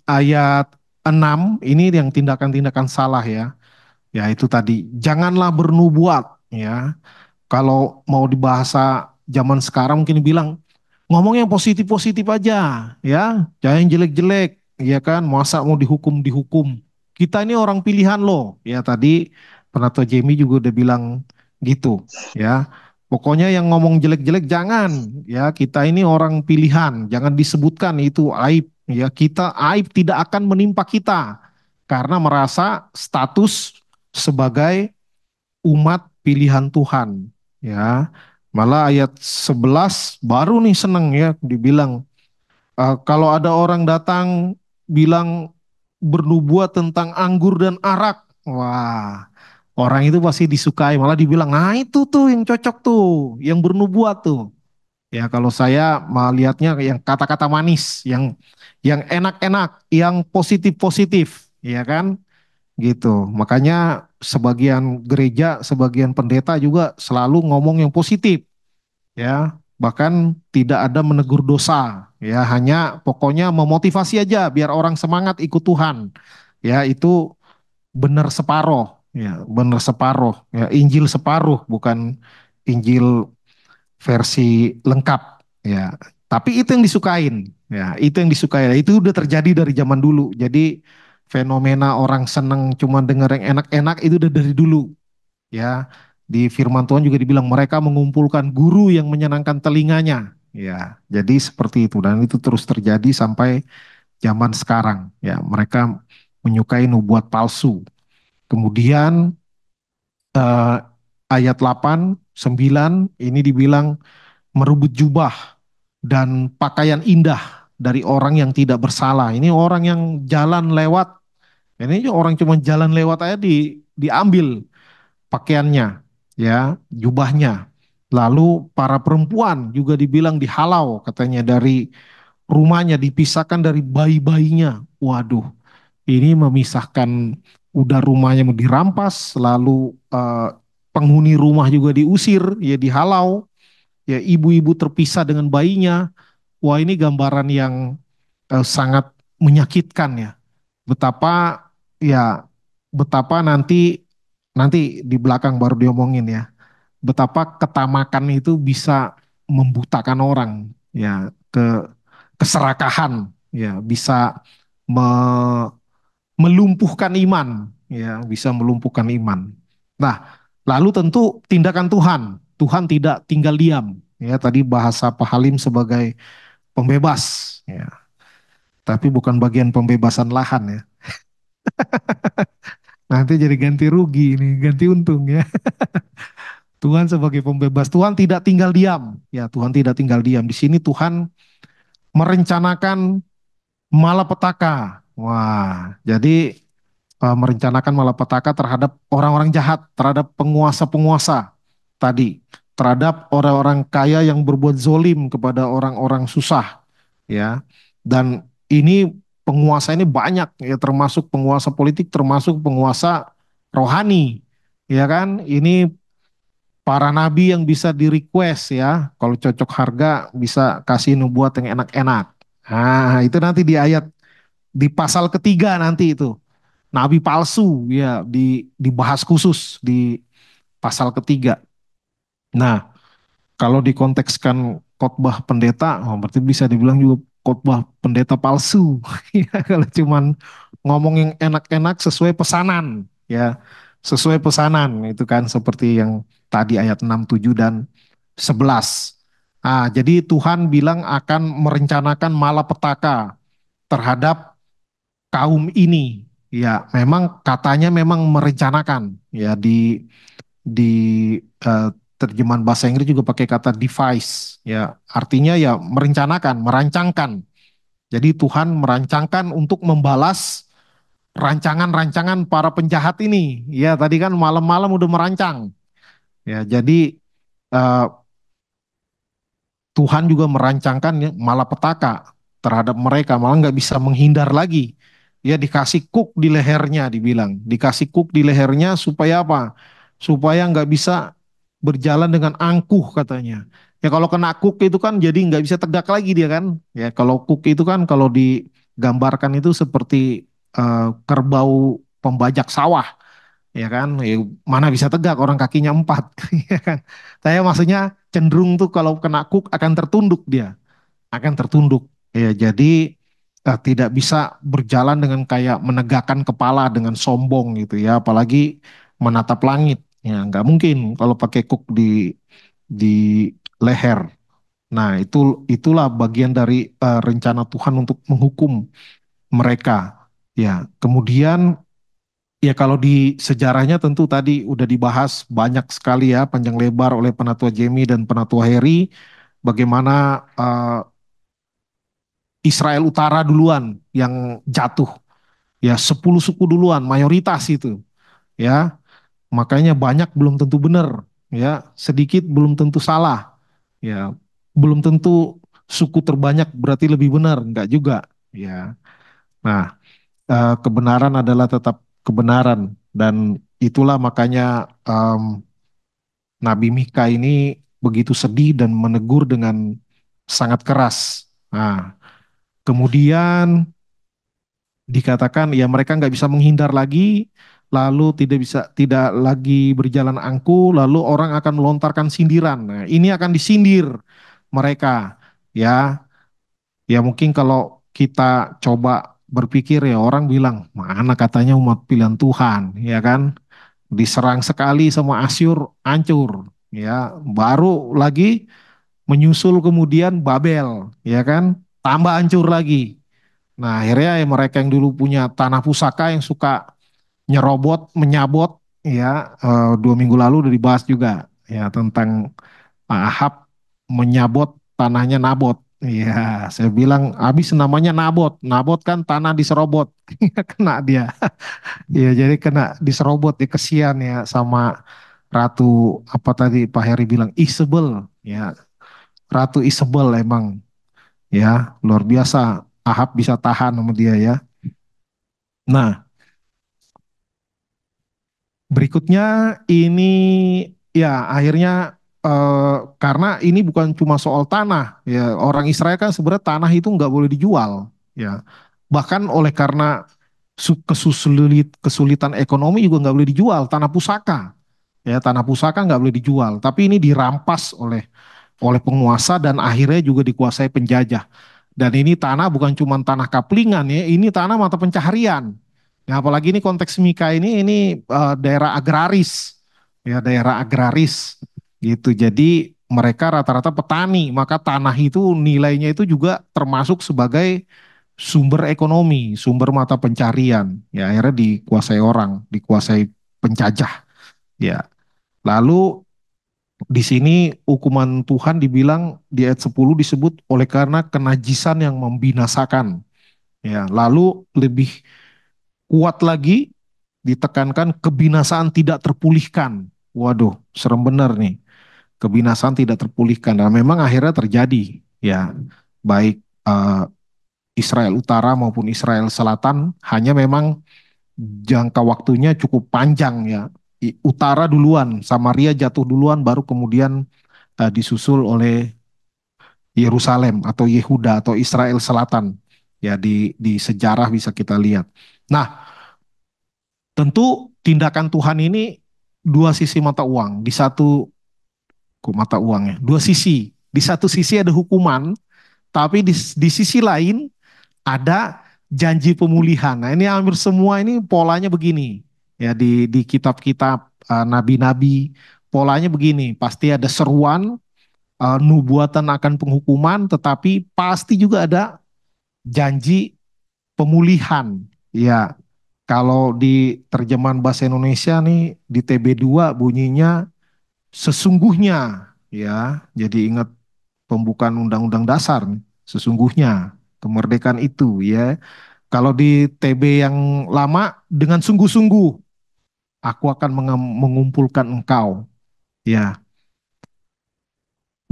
ayat 6 ini yang tindakan-tindakan salah ya. Ya itu tadi, janganlah bernubuat ya. Kalau mau dibahasa zaman sekarang mungkin bilang ngomong yang positif-positif aja ya, jangan yang jelek-jelek ya kan, masa mau dihukum dihukum. Kita ini orang pilihan loh. Ya tadi Penatua Jamie juga udah bilang gitu ya. Pokoknya yang ngomong jelek-jelek jangan ya, kita ini orang pilihan, jangan disebutkan itu aib ya. Kita aib tidak akan menimpa kita karena merasa status sebagai umat pilihan Tuhan ya. Malah ayat 11 baru nih seneng ya dibilang kalau ada orang datang bilang bernubuat tentang anggur dan arak, wah orang itu pasti disukai, malah dibilang nah itu tuh yang cocok tuh yang bernubuat tuh. Ya kalau saya melihatnya yang kata-kata manis, yang enak-enak, yang positif-positif, ya kan? Gitu. Makanya sebagian gereja, sebagian pendeta juga selalu ngomong yang positif, ya. Bahkan tidak ada menegur dosa, ya. Hanya pokoknya memotivasi aja biar orang semangat ikut Tuhan. Ya, itu benar separoh, ya, benar separoh, ya. Injil separuh, bukan Injil versi lengkap, ya. Tapi itu yang disukain, ya. Itu yang disukai. Itu udah terjadi dari zaman dulu. Jadi fenomena orang seneng cuma denger yang enak-enak itu udah dari dulu ya. Di firman Tuhan juga dibilang mereka mengumpulkan guru yang menyenangkan telinganya ya. Jadi seperti itu dan itu terus terjadi sampai zaman sekarang ya. Mereka menyukai nubuat palsu. Kemudian eh, ayat 8 9 ini dibilang merebut jubah dan pakaian indah dari orang yang tidak bersalah. Ini orang yang jalan lewat. Ini orang cuma jalan lewat aja diambil pakaiannya, ya, jubahnya. Lalu para perempuan juga dibilang dihalau katanya dari rumahnya, dipisahkan dari bayi-bayinya. Waduh, ini memisahkan, udah rumahnya mau dirampas, lalu penghuni rumah juga diusir, ya dihalau, ya ibu-ibu terpisah dengan bayinya. Wah, ini gambaran yang sangat menyakitkan ya. Betapa ya betapa nanti nanti di belakang baru diomongin ya. Betapa ketamakan itu bisa membutakan orang ya, keserakahan ya, bisa me- melumpuhkan iman ya, bisa melumpuhkan iman. Nah, lalu tentu tindakan Tuhan. Tuhan tidak tinggal diam ya, tadi bahasa Pak Halim sebagai pembebas ya, tapi bukan bagian pembebasan lahan ya. Nanti jadi ganti rugi ini, ganti untung ya. Tuhan sebagai pembebas, Tuhan tidak tinggal diam. Ya, Tuhan tidak tinggal diam. Di sini Tuhan merencanakan malapetaka. Wah, jadi merencanakan malapetaka terhadap orang-orang jahat, terhadap penguasa-penguasa tadi, terhadap orang-orang kaya yang berbuat zolim kepada orang-orang susah, ya. Dan ini penguasa ini banyak, ya, termasuk penguasa politik, termasuk penguasa rohani, ya kan? Ini para nabi yang bisa di request ya, kalau cocok harga bisa kasih nubuat yang enak-enak. Nah, itu nanti di ayat di pasal ketiga nanti itu nabi palsu ya dibahas khusus di pasal ketiga. Nah, kalau dikontekskan khotbah pendeta, oh, berarti bisa dibilang juga khotbah pendeta palsu. Ya, kalau cuman ngomong yang enak-enak sesuai pesanan, ya, sesuai pesanan itu kan seperti yang tadi ayat 6, 7 dan 11. Ah, jadi Tuhan bilang akan merencanakan malapetaka terhadap kaum ini. Ya, memang katanya memang merencanakan ya di eh, terjemahan bahasa Inggris juga pakai kata device ya artinya ya merencanakan merancangkan jadi Tuhan merancangkan untuk membalas rancangan-rancangan para penjahat ini ya tadi kan malam-malam udah merancang ya jadi eh, Tuhan juga merancangkan ya, malapetaka terhadap mereka, malah nggak bisa menghindar lagi. Ya dikasih kuk di lehernya, dibilang. Dikasih kuk di lehernya supaya apa? Supaya nggak bisa berjalan dengan angkuh katanya. Ya kalau kena kuk itu kan jadi nggak bisa tegak lagi dia kan. Ya kalau kuk itu kan kalau digambarkan itu seperti kerbau pembajak sawah ya kan ya, mana bisa tegak orang kakinya empat ya kan saya maksudnya cenderung tuh kalau kena kuk akan tertunduk dia akan tertunduk ya jadi tidak bisa berjalan dengan kayak menegakkan kepala dengan sombong gitu ya apalagi menatap langit ya nggak mungkin kalau pakai kuk di leher nah itulah bagian dari rencana Tuhan untuk menghukum mereka ya kemudian ya kalau di sejarahnya tentu tadi udah dibahas banyak sekali ya panjang lebar oleh Penatua Jamie dan Penatua Harry bagaimana Israel Utara duluan yang jatuh ya 10 suku duluan mayoritas itu ya makanya banyak belum tentu benar ya sedikit belum tentu salah ya belum tentu suku terbanyak berarti lebih benar enggak juga ya nah kebenaran adalah tetap kebenaran dan itulah makanya Nabi Mika ini begitu sedih dan menegur dengan sangat keras. Nah, kemudian dikatakan ya mereka nggak bisa menghindar lagi, lalu tidak lagi berjalan angku, lalu orang akan melontarkan sindiran. Nah, ini akan disindir mereka, ya. Ya mungkin kalau kita coba berpikir ya orang bilang mana katanya umat pilihan Tuhan, ya kan? Diserang sekali sama Asyur hancur ya baru lagi menyusul kemudian Babel ya kan tambah hancur lagi nah akhirnya ya mereka yang dulu punya tanah pusaka yang suka nyerobot menyabot ya 2 minggu lalu udah dibahas juga ya tentang Ahab menyabot tanahnya Nabot ya saya bilang habis namanya Nabot Nabot kan tanah diserobot kena dia. Iya, jadi kena diserobot ya kesian ya sama Ratu apa tadi Pak Heri bilang Isabel ya. Ratu Isabel emang ya luar biasa. Ahab bisa tahan sama dia ya. Nah, berikutnya ini ya akhirnya karena ini bukan cuma soal tanah ya orang Israel kan sebenarnya tanah itu nggak boleh dijual ya bahkan oleh karena kesulitan ekonomi juga nggak boleh dijual tanah pusaka ya tanah pusaka nggak boleh dijual tapi ini dirampas oleh penguasa dan akhirnya juga dikuasai penjajah dan ini tanah bukan cuma tanah kaplingan ya ini tanah mata pencaharian ya apalagi ini konteks Mika ini daerah agraris ya daerah agraris gitu jadi mereka rata-rata petani maka tanah itu nilainya itu juga termasuk sebagai sumber ekonomi sumber mata pencarian ya akhirnya dikuasai orang dikuasai penjajah ya lalu di sini hukuman Tuhan dibilang di ayat 10 disebut oleh karena kenajisan yang membinasakan. Ya, lalu lebih kuat lagi ditekankan kebinasaan tidak terpulihkan. Waduh, serem benar nih. Kebinasaan tidak terpulihkan. Nah, memang akhirnya terjadi, ya, baik Israel Utara maupun Israel Selatan, hanya memang jangka waktunya cukup panjang ya. Utara duluan, Samaria jatuh duluan, baru kemudian disusul oleh Yerusalem atau Yehuda atau Israel Selatan. Ya, di sejarah bisa kita lihat. Nah, tentu tindakan Tuhan ini dua sisi mata uang. Di satu, kok mata uangnya, dua sisi. Di satu sisi ada hukuman, tapi di sisi lain ada janji pemulihan. Nah, ini hampir semua ini polanya begini. Ya, di kitab-kitab nabi-nabi polanya begini, pasti ada seruan nubuatan akan penghukuman, tetapi pasti juga ada janji pemulihan. Ya, kalau di terjemahan bahasa Indonesia nih di TB2 bunyinya sesungguhnya, ya. Jadi ingat pembukaan Undang-Undang Dasar nih, sesungguhnya kemerdekaan itu, ya. Kalau di TB yang lama dengan sungguh-sungguh aku akan mengumpulkan engkau, ya.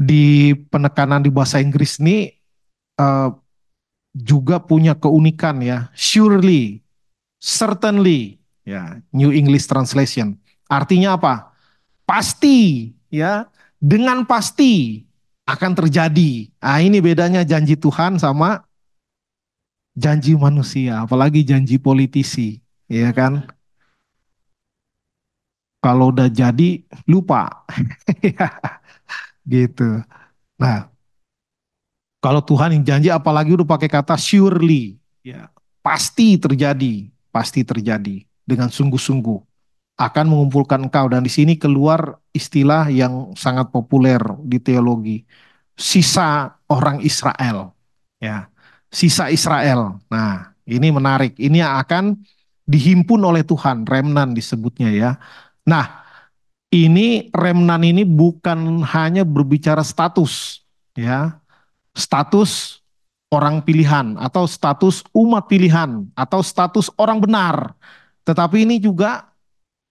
Di penekanan di bahasa Inggris ini eh, juga punya keunikan, ya. Surely, certainly, ya. New English Translation. Artinya apa? Pasti, ya. Dengan pasti akan terjadi. Nah, ini bedanya janji Tuhan sama janji manusia, apalagi janji politisi, ya kan? Kalau udah jadi lupa, gitu. Nah, kalau Tuhan yang janji, apalagi udah pakai kata surely, ya pasti terjadi dengan sungguh-sungguh akan mengumpulkan engkau. Dan di sini keluar istilah yang sangat populer di teologi, sisa orang Israel, ya, sisa Israel. Nah, ini menarik. Ini yang akan dihimpun oleh Tuhan, remnan disebutnya, ya. Nah, ini remnan ini bukan hanya berbicara status, ya, status orang pilihan atau status umat pilihan atau status orang benar, tetapi ini juga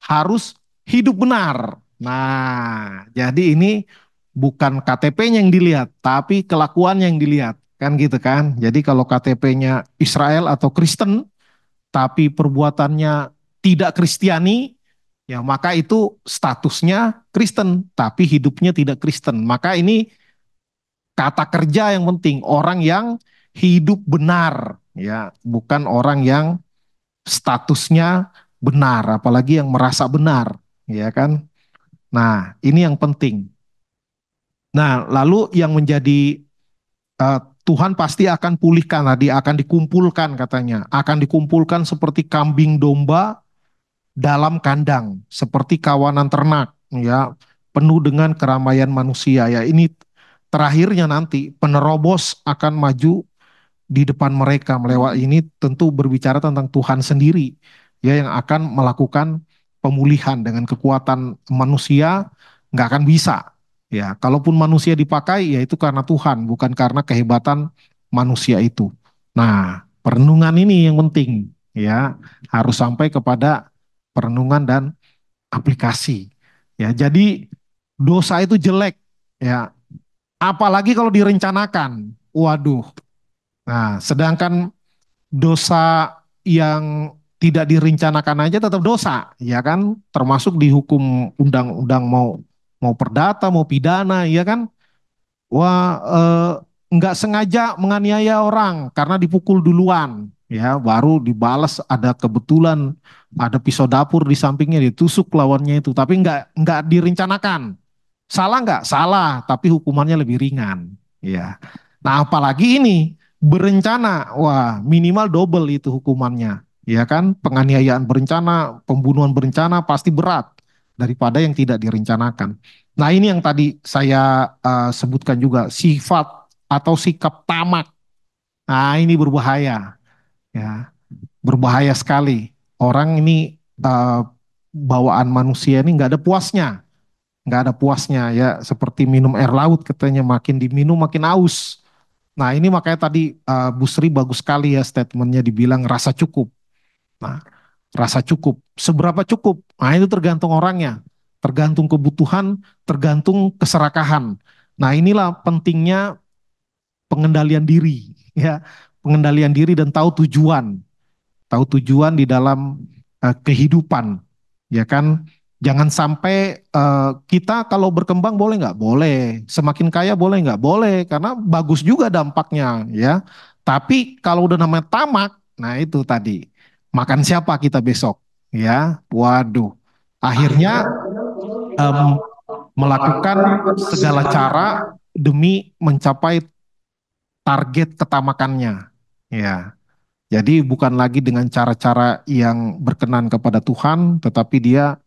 harus hidup benar. Nah, jadi ini bukan KTP-nya yang dilihat, tapi kelakuan yang dilihat, kan gitu kan. Jadi kalau KTP-nya Israel atau Kristen, tapi perbuatannya tidak Kristiani, ya maka itu statusnya Kristen, tapi hidupnya tidak Kristen. Maka ini kata kerja yang penting, orang yang hidup benar, ya, bukan orang yang statusnya benar, apalagi yang merasa benar, ya kan? Nah, ini yang penting. Nah, lalu yang menjadi Tuhan pasti akan pulihkan tadi, akan dikumpulkan katanya, akan dikumpulkan seperti kambing domba dalam kandang, seperti kawanan ternak, ya, penuh dengan keramaian manusia. Ya, ini terakhirnya nanti penerobos akan maju di depan mereka melewati. Ini tentu berbicara tentang Tuhan sendiri, ya, yang akan melakukan pemulihan. Dengan kekuatan manusia nggak akan bisa, ya. Kalaupun manusia dipakai, ya itu karena Tuhan, bukan karena kehebatan manusia itu. Nah, perenungan ini yang penting, ya, harus sampai kepada perenungan dan aplikasi, ya. Jadi dosa itu jelek, ya, apalagi kalau direncanakan. Waduh. Nah, sedangkan dosa yang tidak direncanakan aja tetap dosa, ya kan? Termasuk dihukum undang-undang, mau mau perdata, mau pidana, ya kan? Wah, nggak sengaja menganiaya orang karena dipukul duluan, ya, baru dibalas, ada kebetulan ada pisau dapur di sampingnya, ditusuk lawannya itu, tapi nggak direncanakan. Salah nggak? Salah, tapi hukumannya lebih ringan, ya. Nah, apalagi ini berencana, wah, minimal double itu hukumannya, ya kan? Penganiayaan berencana, pembunuhan berencana pasti berat daripada yang tidak direncanakan. Nah, ini yang tadi saya sebutkan juga, sifat atau sikap tamak. Nah, ini berbahaya, ya, berbahaya sekali. Orang ini bawaan manusia ini nggak ada puasnya, nggak ada puasnya, ya, seperti minum air laut katanya, makin diminum makin aus. Nah, ini makanya tadi Bu Sri bagus sekali ya statementnya dibilang rasa cukup. Nah, rasa cukup. Seberapa cukup? Nah, itu tergantung orangnya. Tergantung kebutuhan, tergantung keserakahan. Nah, inilah pentingnya pengendalian diri, ya. Pengendalian diri dan tahu tujuan di dalam kehidupan, ya kan? Jangan sampai kita kalau berkembang boleh nggak? Boleh. Semakin kaya boleh nggak? Boleh, karena bagus juga dampaknya, ya. Tapi kalau udah namanya tamak, nah itu tadi makan siapa kita besok, ya? Waduh, akhirnya em, melakukan segala cara demi mencapai target ketamakannya, ya. Jadi bukan lagi dengan cara-cara yang berkenan kepada Tuhan, tetapi dia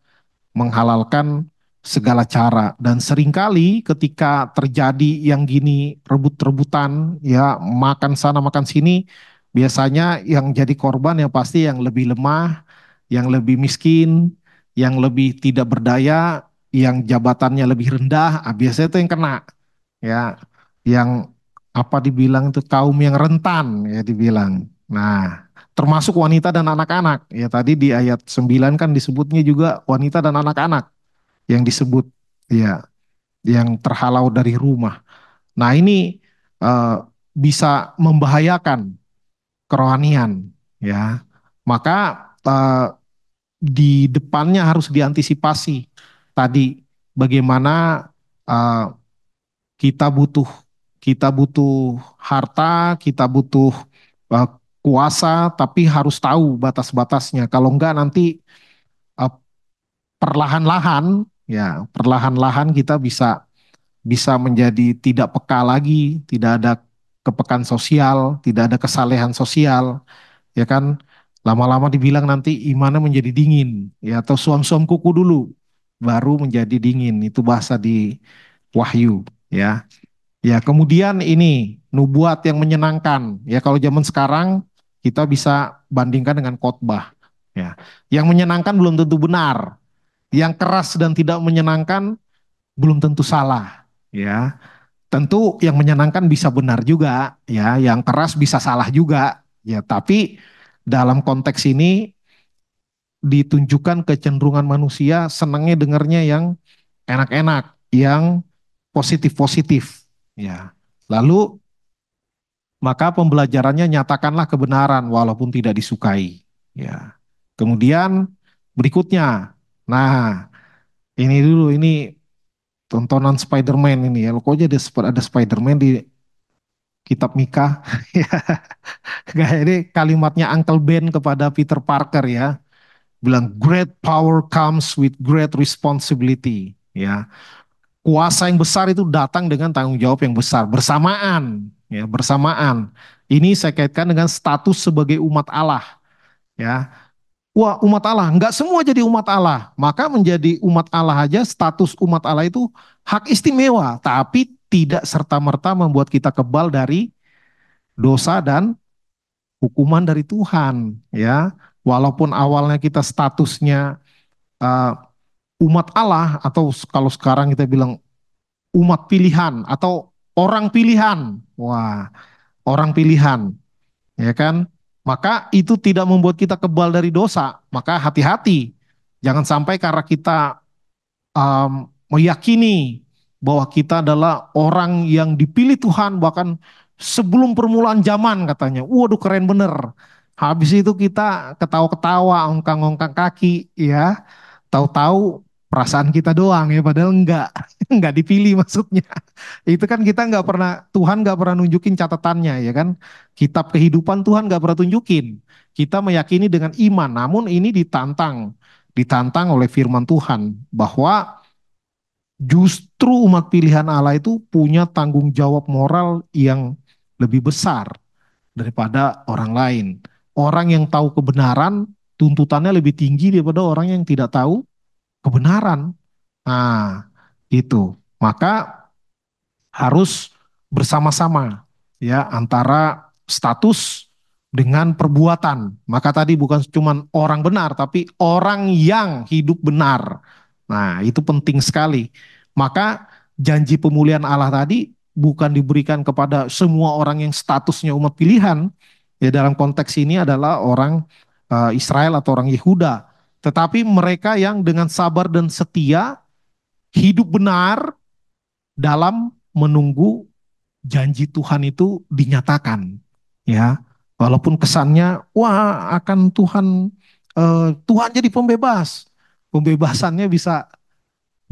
menghalalkan segala cara. Dan seringkali ketika terjadi yang gini rebut-rebutan, ya makan sana makan sini, biasanya yang jadi korban yang pasti yang lebih lemah, yang lebih miskin, yang lebih tidak berdaya, yang jabatannya lebih rendah, biasanya itu yang kena, ya, yang apa dibilang itu kaum yang rentan, ya dibilang. Nah, termasuk wanita dan anak-anak. Ya tadi di ayat 9 kan disebutnya juga wanita dan anak-anak yang disebut, ya, yang terhalau dari rumah. Nah, ini eh, bisa membahayakan kerohanian, ya. Maka di depannya harus diantisipasi tadi bagaimana eh, kita butuh kita butuh harta, kita butuh eh, kuasa, tapi harus tahu batas-batasnya. Kalau enggak nanti eh, perlahan-lahan, ya perlahan-lahan kita bisa bisa menjadi tidak peka lagi, tidak ada kepekaan sosial, tidak ada kesalehan sosial, ya kan? Lama-lama dibilang nanti imannya menjadi dingin, ya atau suam-suam kuku dulu, baru menjadi dingin. Itu bahasa di Wahyu, ya. Ya, kemudian ini nubuat yang menyenangkan. Ya, kalau zaman sekarang kita bisa bandingkan dengan khotbah. Ya, yang menyenangkan belum tentu benar. Yang keras dan tidak menyenangkan belum tentu salah. Ya, tentu yang menyenangkan bisa benar juga. Ya, yang keras bisa salah juga. Ya, tapi dalam konteks ini ditunjukkan kecenderungan manusia senangnya dengarnya yang enak-enak, yang positif-positif. Ya, lalu maka pembelajarannya nyatakanlah kebenaran walaupun tidak disukai. Ya. Kemudian berikutnya, nah ini dulu ini tontonan Spider-Man ini ya. Kok aja ada Spider-Man di kitab Mika. Ya. Kayak ini kalimatnya Uncle Ben kepada Peter Parker ya. Bilang great power comes with great responsibility. Ya, kuasa yang besar itu datang dengan tanggung jawab yang besar bersamaan, ya bersamaan. Ini saya kaitkan dengan status sebagai umat Allah, ya. Wah, umat Allah nggak semua jadi umat Allah, maka menjadi umat Allah aja status umat Allah itu hak istimewa, tapi tidak serta-merta membuat kita kebal dari dosa dan hukuman dari Tuhan, ya. Walaupun awalnya kita statusnya uh, umat Allah atau kalau sekarang kita bilang umat pilihan atau orang pilihan. Wah, orang pilihan, ya kan? Maka itu tidak membuat kita kebal dari dosa. Maka hati-hati. Jangan sampai karena kita meyakini bahwa kita adalah orang yang dipilih Tuhan bahkan sebelum permulaan zaman katanya. Waduh keren bener. Habis itu kita ketawa-ketawa, ongkang-ongkang kaki, ya. Tahu-tahu perasaan kita doang ya, padahal enggak, enggak dipilih maksudnya. Itu kan kita nggak pernah, Tuhan nggak pernah nunjukin catatannya ya kan. Kitab kehidupan Tuhan nggak pernah tunjukin. Kita meyakini dengan iman, namun ini ditantang oleh firman Tuhan bahwa justru umat pilihan Allah itu punya tanggung jawab moral yang lebih besar daripada orang lain. Orang yang tahu kebenaran, tuntutannya lebih tinggi daripada orang yang tidak tahu kebenaran. Nah, itu. Maka harus bersama-sama ya antara status dengan perbuatan. Maka tadi bukan cuma orang benar tapi orang yang hidup benar. Nah, itu penting sekali. Maka janji pemulihan Allah tadi bukan diberikan kepada semua orang yang statusnya umat pilihan. Ya dalam konteks ini adalah orang Israel atau orang Yehuda. Tetapi mereka yang dengan sabar dan setia hidup benar dalam menunggu janji Tuhan itu dinyatakan. Ya, walaupun kesannya wah akan Tuhan jadi pembebas. Pembebasannya bisa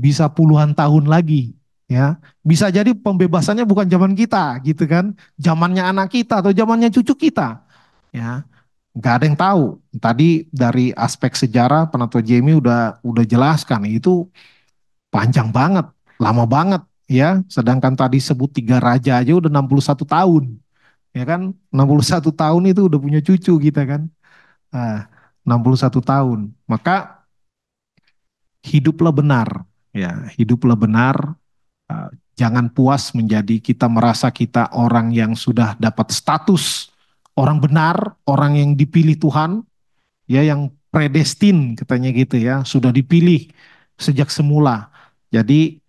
bisa puluhan tahun lagi, ya. Bisa jadi pembebasannya bukan zaman kita, gitu kan? Zamannya anak kita atau zamannya cucu kita, ya. Nggak ada yang tahu. Tadi dari aspek sejarah Penatua Jamie udah jelaskan itu panjang banget, lama banget, ya. Sedangkan tadi sebut 3 raja aja udah 61 tahun, ya kan? 61 tahun itu udah punya cucu kita kan. Nah, 61 tahun. Maka hiduplah benar, ya, hiduplah benar. Jangan puas menjadi kita merasa kita orang yang sudah dapat status orang benar, orang yang dipilih Tuhan, ya yang predestin katanya gitu ya, sudah dipilih sejak semula. Jadi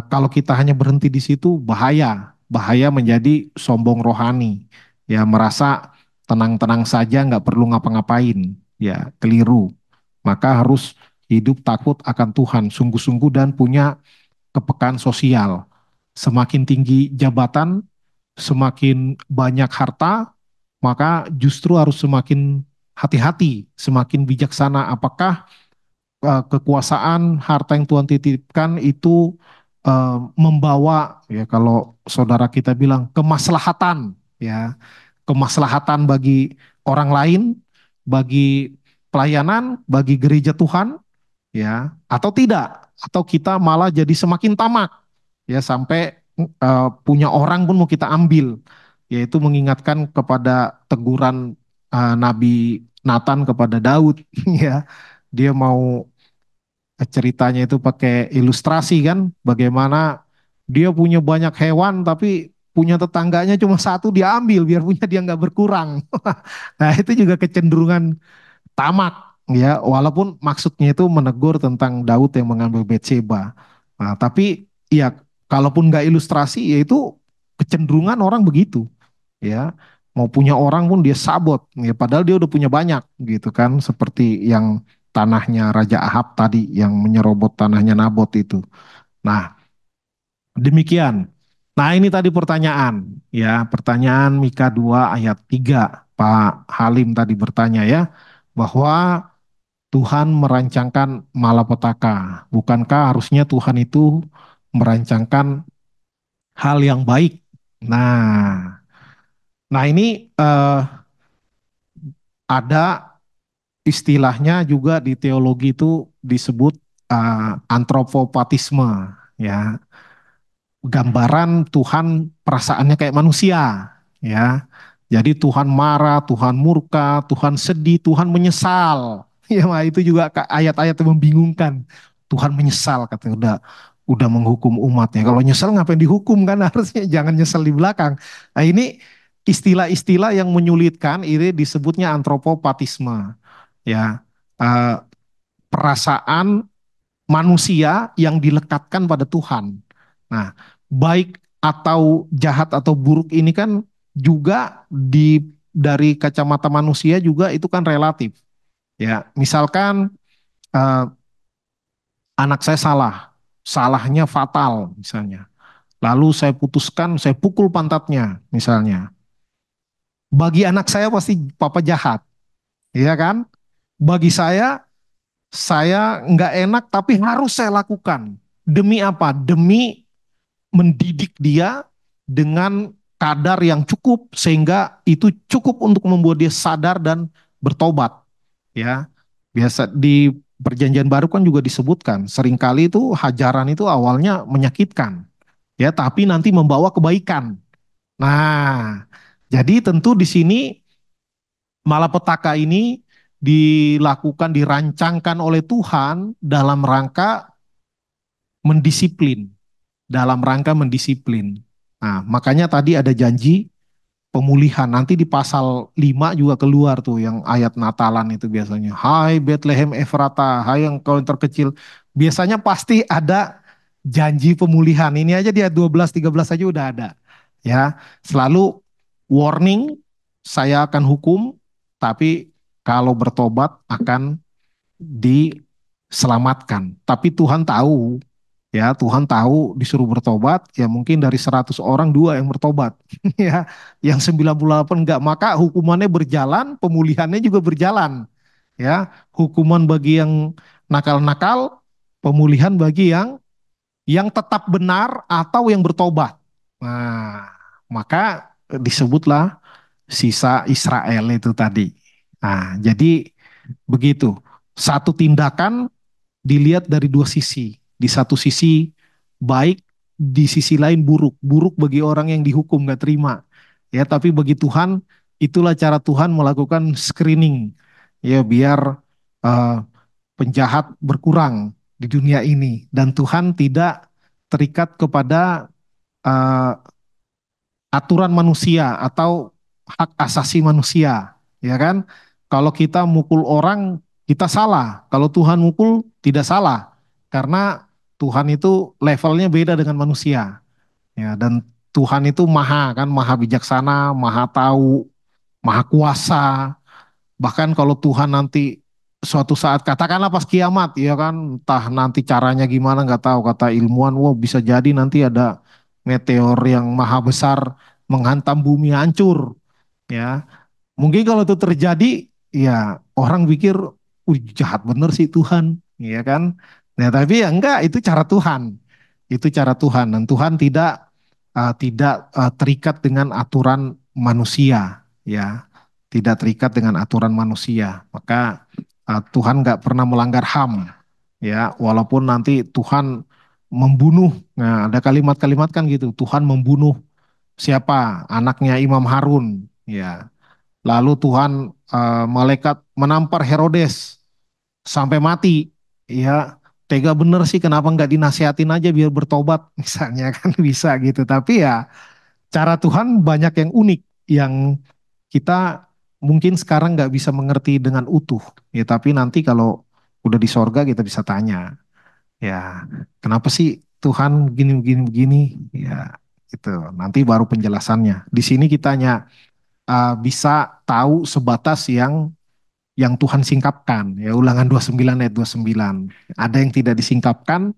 kalau kita hanya berhenti di situ bahaya, bahaya menjadi sombong rohani, ya merasa tenang-tenang saja nggak perlu ngapa-ngapain, ya keliru. Maka harus hidup takut akan Tuhan, sungguh-sungguh dan punya kepekaan sosial. Semakin tinggi jabatan, semakin banyak harta, maka justru harus semakin hati-hati, semakin bijaksana. Apakah kekuasaan, harta yang Tuhan titipkan itu membawa, ya kalau saudara kita bilang kemaslahatan, ya kemaslahatan bagi orang lain, bagi pelayanan, bagi gereja Tuhan, ya atau tidak, atau kita malah jadi semakin tamak, ya sampai punya orang pun mau kita ambil, yaitu mengingatkan kepada teguran Nabi Nathan kepada Daud. Ya dia mau ceritanya itu pakai ilustrasi kan, bagaimana dia punya banyak hewan tapi punya tetangganya cuma satu, dia ambil biar punya dia nggak berkurang. Nah itu juga kecenderungan tamak, ya walaupun maksudnya itu menegur tentang Daud yang mengambil Bathsheba. Nah, tapi ya kalaupun nggak ilustrasi ya itu kecenderungan orang begitu, ya mau punya orang pun dia sabot, ya padahal dia udah punya banyak gitu kan, seperti yang tanahnya Raja Ahab tadi yang menyerobot tanahnya Nabot itu. Nah demikian. Nah ini tadi pertanyaan, ya pertanyaan Mika 2 ayat 3 Pak Halim tadi bertanya ya, bahwa Tuhan merancangkan malapetaka. Bukankah harusnya Tuhan itu merancangkan hal yang baik? Nah, nah ini ada istilahnya juga di teologi itu disebut antropopatisme, ya. Gambaran Tuhan perasaannya kayak manusia, ya. Jadi Tuhan marah, Tuhan murka, Tuhan sedih, Tuhan menyesal. Ya, wah, itu juga ayat-ayat yang membingungkan. Tuhan menyesal katanya udah menghukum umatnya. Kalau nyesal ngapain dihukum kan harusnya jangan nyesal di belakang. Nah, ini istilah-istilah yang menyulitkan ini disebutnya antropopatisme, ya. Eh, Perasaan manusia yang dilekatkan pada Tuhan. Nah, baik atau jahat atau buruk ini kan juga dari kacamata manusia juga itu kan relatif. Ya, misalkan eh, anak saya salah, salahnya fatal misalnya. Lalu saya putuskan, saya pukul pantatnya misalnya. Bagi anak saya pasti papa jahat, ya kan? Bagi saya nggak enak tapi harus saya lakukan. Demi apa? Demi mendidik dia dengan kadar yang cukup sehingga itu cukup untuk membuat dia sadar dan bertobat, ya. Biasa di perjanjian baru kan juga disebutkan seringkali itu hajaran itu awalnya menyakitkan, ya tapi nanti membawa kebaikan. Nah jadi tentu di sini malapetaka ini dilakukan, dirancangkan oleh Tuhan dalam rangka mendisiplin, dalam rangka mendisiplin. Nah, makanya tadi ada janji pemulihan. Nanti di pasal 5 juga keluar tuh yang ayat Natalan itu biasanya. Hai Bethlehem Efrata, hai engkau yang terkecil. Biasanya pasti ada janji pemulihan. Ini aja dia 12-13 aja udah ada. Ya, selalu warning, saya akan hukum, tapi kalau bertobat akan diselamatkan. Tapi Tuhan tahu, ya Tuhan tahu disuruh bertobat, ya mungkin dari 100 orang 2 yang bertobat. Ya, yang 98 enggak, maka hukumannya berjalan, pemulihannya juga berjalan. Ya, hukuman bagi yang nakal-nakal, pemulihan bagi yang tetap benar atau yang bertobat. Nah, maka disebutlah sisa Israel itu tadi. Nah, jadi begitu. Satu tindakan dilihat dari dua sisi. Di satu sisi baik, di sisi lain buruk. Buruk bagi orang yang dihukum gak terima. Ya, tapi bagi Tuhan itulah cara Tuhan melakukan screening. Ya, biar eh, penjahat berkurang di dunia ini dan Tuhan tidak terikat kepada eh, aturan manusia atau hak asasi manusia, ya kan? Kalau kita mukul orang, kita salah. Kalau Tuhan mukul, tidak salah. Karena Tuhan itu levelnya beda dengan manusia. Ya, dan Tuhan itu maha kan, maha bijaksana, maha tahu, maha kuasa. Bahkan kalau Tuhan nanti suatu saat katakanlah pas kiamat ya kan, entah nanti caranya gimana nggak tahu, kata ilmuwan, wow bisa jadi nanti ada meteor yang maha besar menghantam bumi hancur ya. Mungkin kalau itu terjadi ya orang pikir, wih jahat bener sih Tuhan ya kan. Nah tapi ya enggak, itu cara Tuhan. Itu cara Tuhan dan Tuhan tidak terikat dengan aturan manusia ya, tidak terikat dengan aturan manusia. Maka Tuhan nggak pernah melanggar HAM ya, walaupun nanti Tuhan membunuh. Nah, ada kalimat-kalimat kan gitu, Tuhan membunuh siapa? Anaknya Imam Harun ya. Lalu Tuhan malaikat menampar Herodes sampai mati. Ya, tega bener sih, kenapa nggak dinasihatin aja biar bertobat misalnya kan bisa gitu. Tapi ya cara Tuhan banyak yang unik yang kita mungkin sekarang nggak bisa mengerti dengan utuh. Ya, tapi nanti kalau udah di sorga kita bisa tanya, ya kenapa sih Tuhan begini begini begini? Ya gitu. Nanti baru penjelasannya. Di sini kita hanya bisa tahu sebatas yang Tuhan singkapkan. Ya Ulangan 29 ayat 29. Ada yang tidak disingkapkan,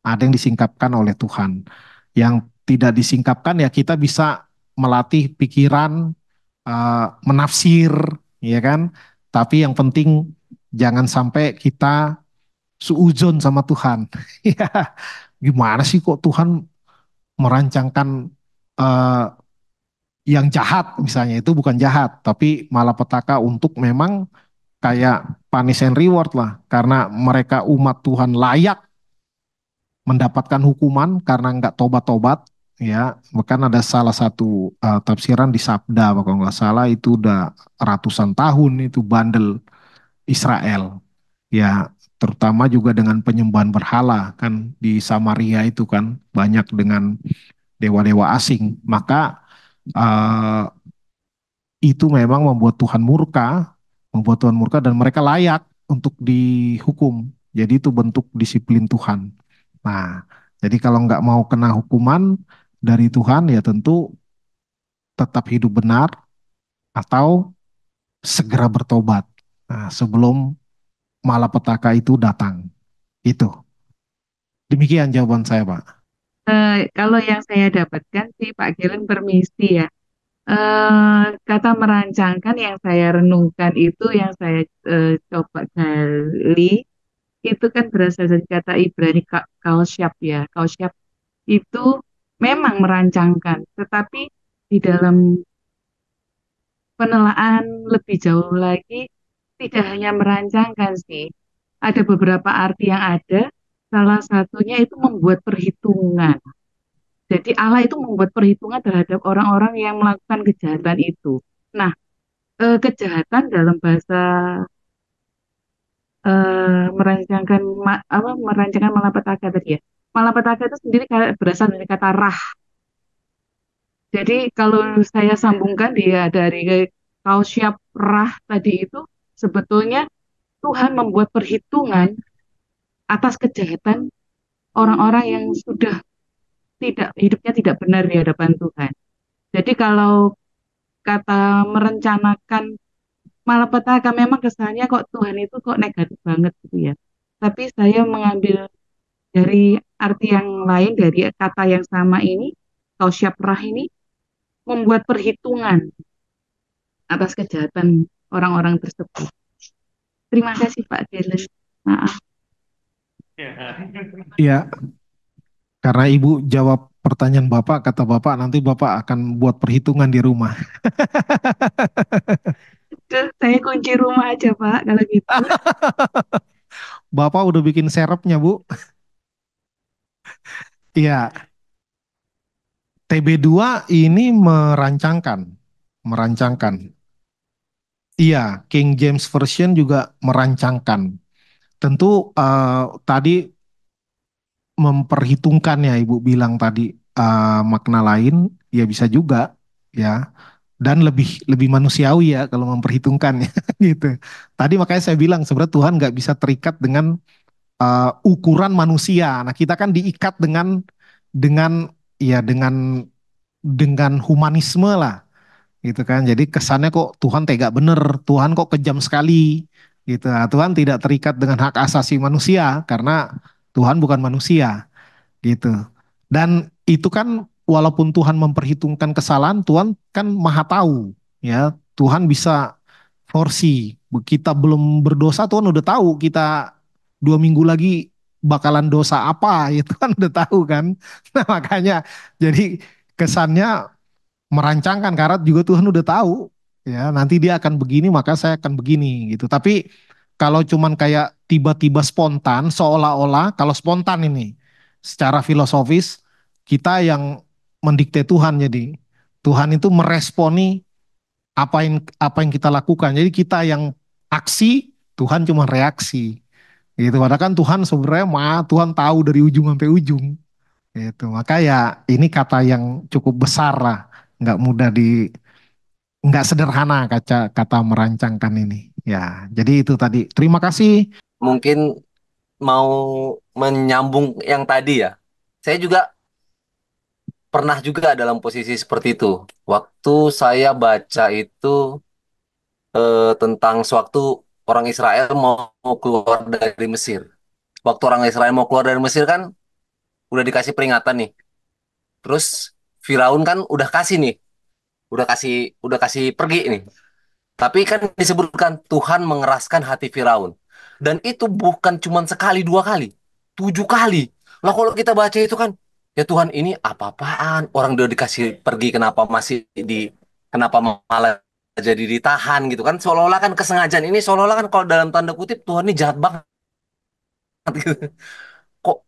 ada yang disingkapkan oleh Tuhan. Yang tidak disingkapkan ya kita bisa melatih pikiran, menafsir, ya kan? Tapi yang penting jangan sampai kita suudzon sama Tuhan. Ya, gimana sih kok Tuhan merancangkan eh, yang jahat misalnya, itu bukan jahat, tapi malapetaka untuk memang kayak punish and reward lah, karena mereka umat Tuhan layak mendapatkan hukuman karena nggak tobat-tobat ya. Bahkan ada salah satu tafsiran di Sabda kalau nggak salah itu udah ratusan tahun itu bandel Israel ya, terutama juga dengan penyembahan berhala kan di Samaria itu kan banyak dengan dewa-dewa asing. Maka eh, itu memang membuat Tuhan murka dan mereka layak untuk dihukum. Jadi itu bentuk disiplin Tuhan. Nah, jadi kalau nggak mau kena hukuman dari Tuhan ya tentu tetap hidup benar atau segera bertobat. Nah, sebelum malapetaka itu datang. Itu. Demikian jawaban saya, Pak. Kalau yang saya dapatkan sih Pak Gilang permisi ya. Kata merancangkan yang saya renungkan itu yang saya coba gali itu kan berasal dari kata Ibrani kausyap ya. Kausyap itu memang merancangkan, tetapi di dalam penelaan lebih jauh lagi tidak hanya merancangkan sih. Ada beberapa arti yang ada, salah satunya itu membuat perhitungan. Jadi Allah itu membuat perhitungan terhadap orang-orang yang melakukan kejahatan itu. Nah, kejahatan dalam bahasa merancangkan malapetaka tadi ya. Malapetaka itu sendiri berasal dari kata rah. Jadi kalau saya sambungkan dia dari kausyap rah tadi itu sebetulnya Tuhan membuat perhitungan atas kejahatan orang-orang yang sudah hidupnya tidak benar di hadapan Tuhan. Jadi kalau kata merencanakan malapetaka memang kesannya kok Tuhan itu kok negatif banget gitu ya. Tapi saya mengambil dari arti yang lain dari kata yang sama ini, kausyaprah ini membuat perhitungan atas kejahatan orang-orang tersebut. Terima kasih Pak Delen. Maaf. Ya, karena Ibu jawab pertanyaan Bapak, kata Bapak nanti Bapak akan buat perhitungan di rumah. Udah, saya kunci rumah aja Pak kalau gitu. Bapak udah bikin serepnya, Bu. Iya, TB2 ini merancangkan. Iya, King James Version juga merancangkan. Tentu tadi memperhitungkan ya Ibu bilang tadi makna lain ya bisa juga ya dan lebih lebih manusiawi ya kalau memperhitungkannya gitu. Tadi makanya saya bilang sebenarnya Tuhan nggak bisa terikat dengan ukuran manusia. Nah kita kan diikat dengan ya dengan humanisme lah gitu kan. Jadi kesannya kok Tuhan tega bener, Tuhan kok kejam sekali gitu. Nah, Tuhan tidak terikat dengan hak asasi manusia karena Tuhan bukan manusia gitu. Dan itu kan walaupun Tuhan memperhitungkan kesalahan, Tuhan kan maha tahu ya. Tuhan bisa forsi. Kita belum berdosa, Tuhan udah tahu kita 2 minggu lagi bakalan dosa apa, itu kan udah tahu kan. Nah makanya jadi kesannya merancangkan karena juga Tuhan udah tahu ya nanti dia akan begini maka saya akan begini gitu. Tapi kalau cuman kayak tiba-tiba spontan seolah-olah kalau spontan ini secara filosofis kita yang mendikte Tuhan jadi Tuhan itu meresponi apa yang kita lakukan. Jadi kita yang aksi Tuhan cuma reaksi gitu. Padahal kan Tuhan sebenarnya Tuhan tahu dari ujung sampai ujung. Itu maka ya ini kata yang cukup besar lah, nggak mudah nggak sederhana kata merancangkan ini. Ya, jadi itu tadi. Terima kasih. Mungkin mau menyambung yang tadi ya. Saya juga pernah juga dalam posisi seperti itu. Waktu saya baca itu tentang sewaktu orang Israel mau keluar dari Mesir. Waktu orang Israel mau keluar dari Mesir kan udah dikasih peringatan nih. Terus Firaun kan udah kasih pergi nih. Tapi kan disebutkan Tuhan mengeraskan hati Firaun. Dan itu bukan cuma sekali, 2 kali. 7 kali. Lah kalau kita baca itu kan, ya Tuhan ini apa-apaan? Orang udah dikasih pergi, kenapa malah jadi ditahan gitu kan? Seolah-olah kan kesengajaan ini, seolah-olah kan kalau dalam tanda kutip Tuhan ini jahat banget gitu. Kok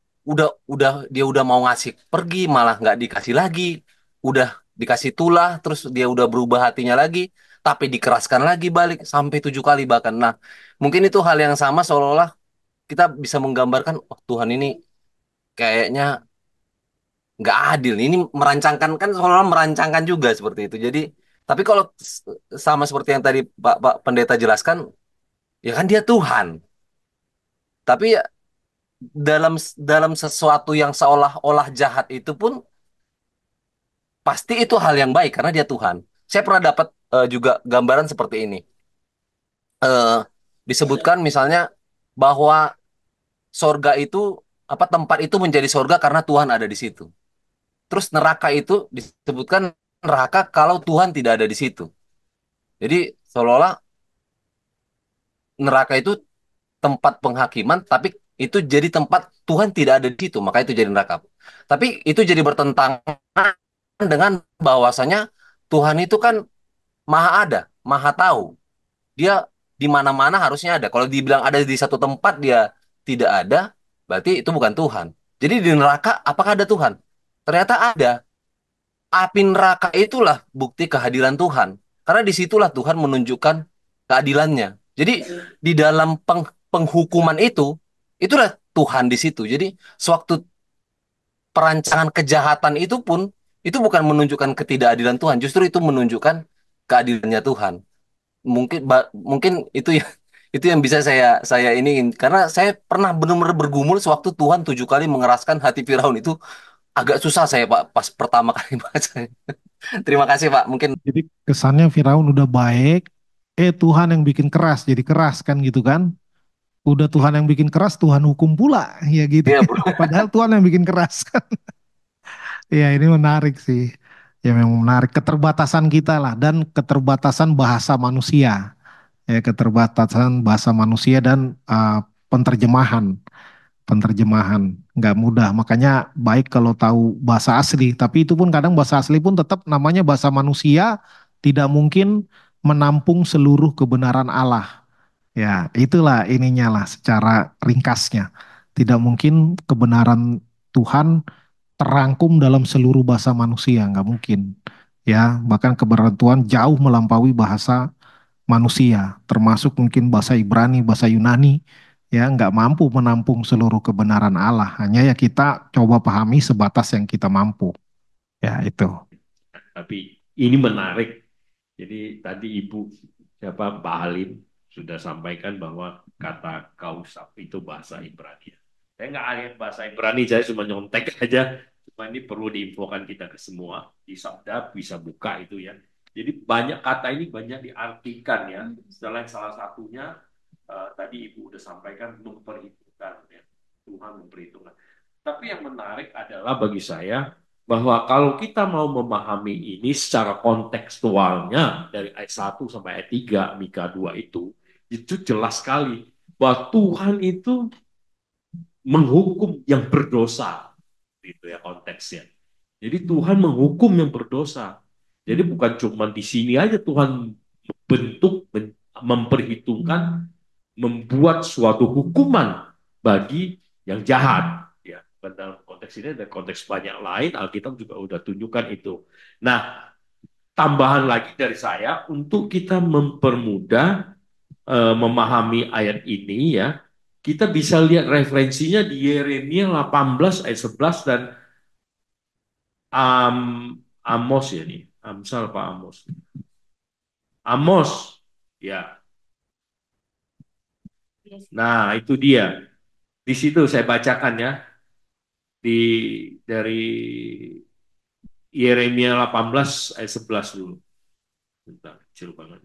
udah dia udah mau ngasih pergi malah nggak dikasih lagi, udah dikasih tulah terus dia udah berubah hatinya lagi tapi dikeraskan lagi balik sampai 7 kali bahkan. Nah mungkin itu hal yang sama seolah-olah kita bisa menggambarkan oh Tuhan ini kayaknya nggak adil ini merancangkan kan seolah-olah merancangkan juga seperti itu. Jadi tapi kalau sama seperti yang tadi Pak Pendeta jelaskan ya kan dia Tuhan tapi ya dalam dalam sesuatu yang seolah-olah jahat itu pun pasti itu hal yang baik karena dia Tuhan. Saya pernah dapat juga gambaran seperti ini. Eh, Disebutkan misalnya bahwa sorga itu tempat itu menjadi sorga karena Tuhan ada di situ. Terus neraka itu disebutkan neraka kalau Tuhan tidak ada di situ. Jadi seolah-olah neraka itu tempat penghakiman, tapi itu jadi tempat Tuhan tidak ada di situ, maka itu jadi neraka. Tapi itu jadi bertentangan dengan bahwasanya Tuhan itu kan maha ada, maha tahu. Dia di mana-mana harusnya ada. Kalau dibilang ada di satu tempat dia tidak ada, berarti itu bukan Tuhan. Jadi di neraka apakah ada Tuhan? Ternyata ada. Api neraka itulah bukti kehadiran Tuhan. Karena disitulah Tuhan menunjukkan keadilannya. Jadi di dalam penghukuman itulah Tuhan di situ. Jadi sewaktu perancangan kejahatan itu pun, itu bukan menunjukkan ketidakadilan Tuhan. Justru itu menunjukkan keadilannya Tuhan. Mungkin itu ya Itu yang bisa saya iniin karena saya pernah benar-benar bergumul sewaktu Tuhan 7 kali mengeraskan hati Firaun itu agak susah saya Pak pas pertama kali baca. Terima kasih Pak. Mungkin Jadi kesannya Firaun udah baik, Tuhan yang bikin keras, jadi keras kan gitu kan. Udah Tuhan yang bikin keras, Tuhan hukum pula, ya gitu. ya bro. Padahal Tuhan yang bikin keras kan. Ya ini menarik sih. Ya memang menarik keterbatasan kita lah dan keterbatasan bahasa manusia. Ya keterbatasan bahasa manusia dan penterjemahan. Penterjemahan nggak mudah. Makanya baik kalau tahu bahasa asli. Tapi itu pun kadang bahasa asli pun tetap namanya bahasa manusia tidak mungkin menampung seluruh kebenaran Allah. Ya, itulah ininya lah secara ringkasnya. Tidak mungkin kebenaran Tuhan terangkum dalam seluruh bahasa manusia, nggak mungkin. Ya, bahkan kebenaran Tuhan jauh melampaui bahasa manusia, termasuk mungkin bahasa Ibrani, bahasa Yunani, ya nggak mampu menampung seluruh kebenaran Allah. Hanya ya kita coba pahami sebatas yang kita mampu. Ya, itu. Tapi ini menarik. Jadi tadi Ibu siapa Pak Halim sudah sampaikan bahwa kata kausap itu bahasa Ibrani. Saya nggak ahli bahasa Ibrani, saya cuma nyontek aja. Cuma ini perlu diinfokan kita ke semua. Di Sabda bisa buka itu ya. Jadi banyak kata ini banyak diartikan ya. Selain salah satunya tadi Ibu udah sampaikan memperhitungkan ya. Tuhan memperhitungkan. Tapi yang menarik adalah bagi saya bahwa kalau kita mau memahami ini secara kontekstualnya dari ayat 1 sampai ayat 3 Mika 2 itu jelas sekali bahwa Tuhan itu menghukum yang berdosa gitu ya konteksnya. Jadi Tuhan menghukum yang berdosa. Jadi bukan cuma di sini aja Tuhan bentuk memperhitungkan membuat suatu hukuman bagi yang jahat ya. Dalam konteks ini dan konteks banyak lain Alkitab juga udah tunjukkan itu. Nah, tambahan lagi dari saya untuk kita mempermudah memahami ayat ini ya. Kita bisa lihat referensinya di Yeremia 18 ayat 11 dan Amos ya nih. Amsal Pak Amos. Amos ya. Nah, itu dia. Di situ saya bacakan ya. Dari Yeremia 18 ayat 11 dulu. Bentar, kecil banget.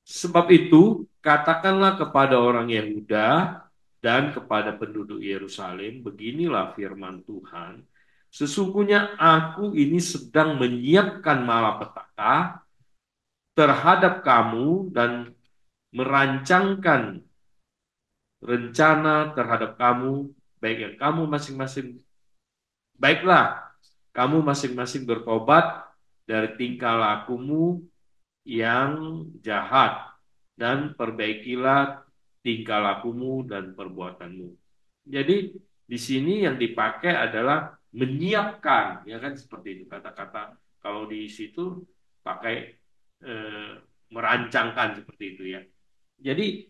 Sebab itu, katakanlah kepada orang Yehuda dan kepada penduduk Yerusalem, beginilah firman Tuhan, sesungguhnya aku ini sedang menyiapkan malapetaka terhadap kamu dan merancangkan rencana terhadap kamu, baik yang kamu masing-masing. Baiklah, kamu masing-masing bertobat dari tingkah lakumu yang jahat dan perbaikilah tingkah lakumu dan perbuatanmu. Jadi di sini yang dipakai adalah menyiapkan, ya kan seperti itu kata-kata. Kalau di situ pakai merancangkan seperti itu ya. Jadi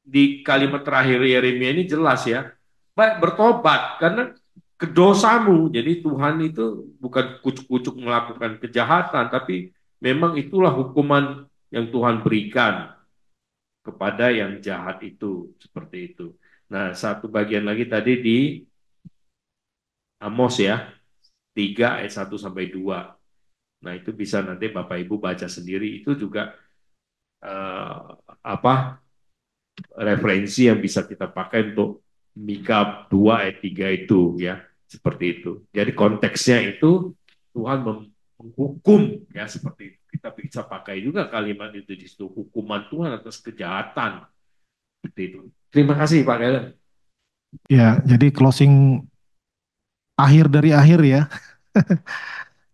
di kalimat terakhir Yeremia ini jelas ya, baik bertobat karena kedosamu. Jadi Tuhan itu bukan kucuk-kucuk melakukan kejahatan, tapi memang itulah hukuman yang Tuhan berikan kepada yang jahat itu, seperti itu. Nah, satu bagian lagi tadi di Amos ya, 3 ayat 1 sampai 2. Nah, itu bisa nanti Bapak Ibu baca sendiri, itu juga referensi yang bisa kita pakai untuk Mika 2 ayat 3 itu ya, seperti itu. Jadi konteksnya itu Tuhan menghukum ya seperti itu. Kita bisa pakai juga kalimat itu di situ, hukuman Tuhan atas kejahatan. Seperti itu. Terima kasih Pak Kellen. Ya, jadi closing akhir dari akhir ya.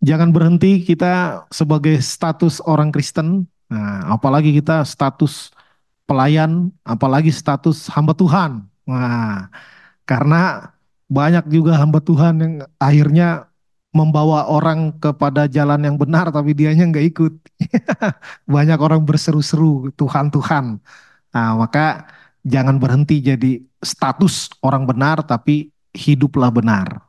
Jangan berhenti kita sebagai status orang Kristen, nah, apalagi kita status pelayan, apalagi status hamba Tuhan. Nah, karena banyak juga hamba Tuhan yang akhirnya membawa orang kepada jalan yang benar tapi dianya nggak ikut. Banyak orang berseru-seru Tuhan Tuhan. Nah, maka jangan berhenti jadi status orang benar tapi hiduplah benar.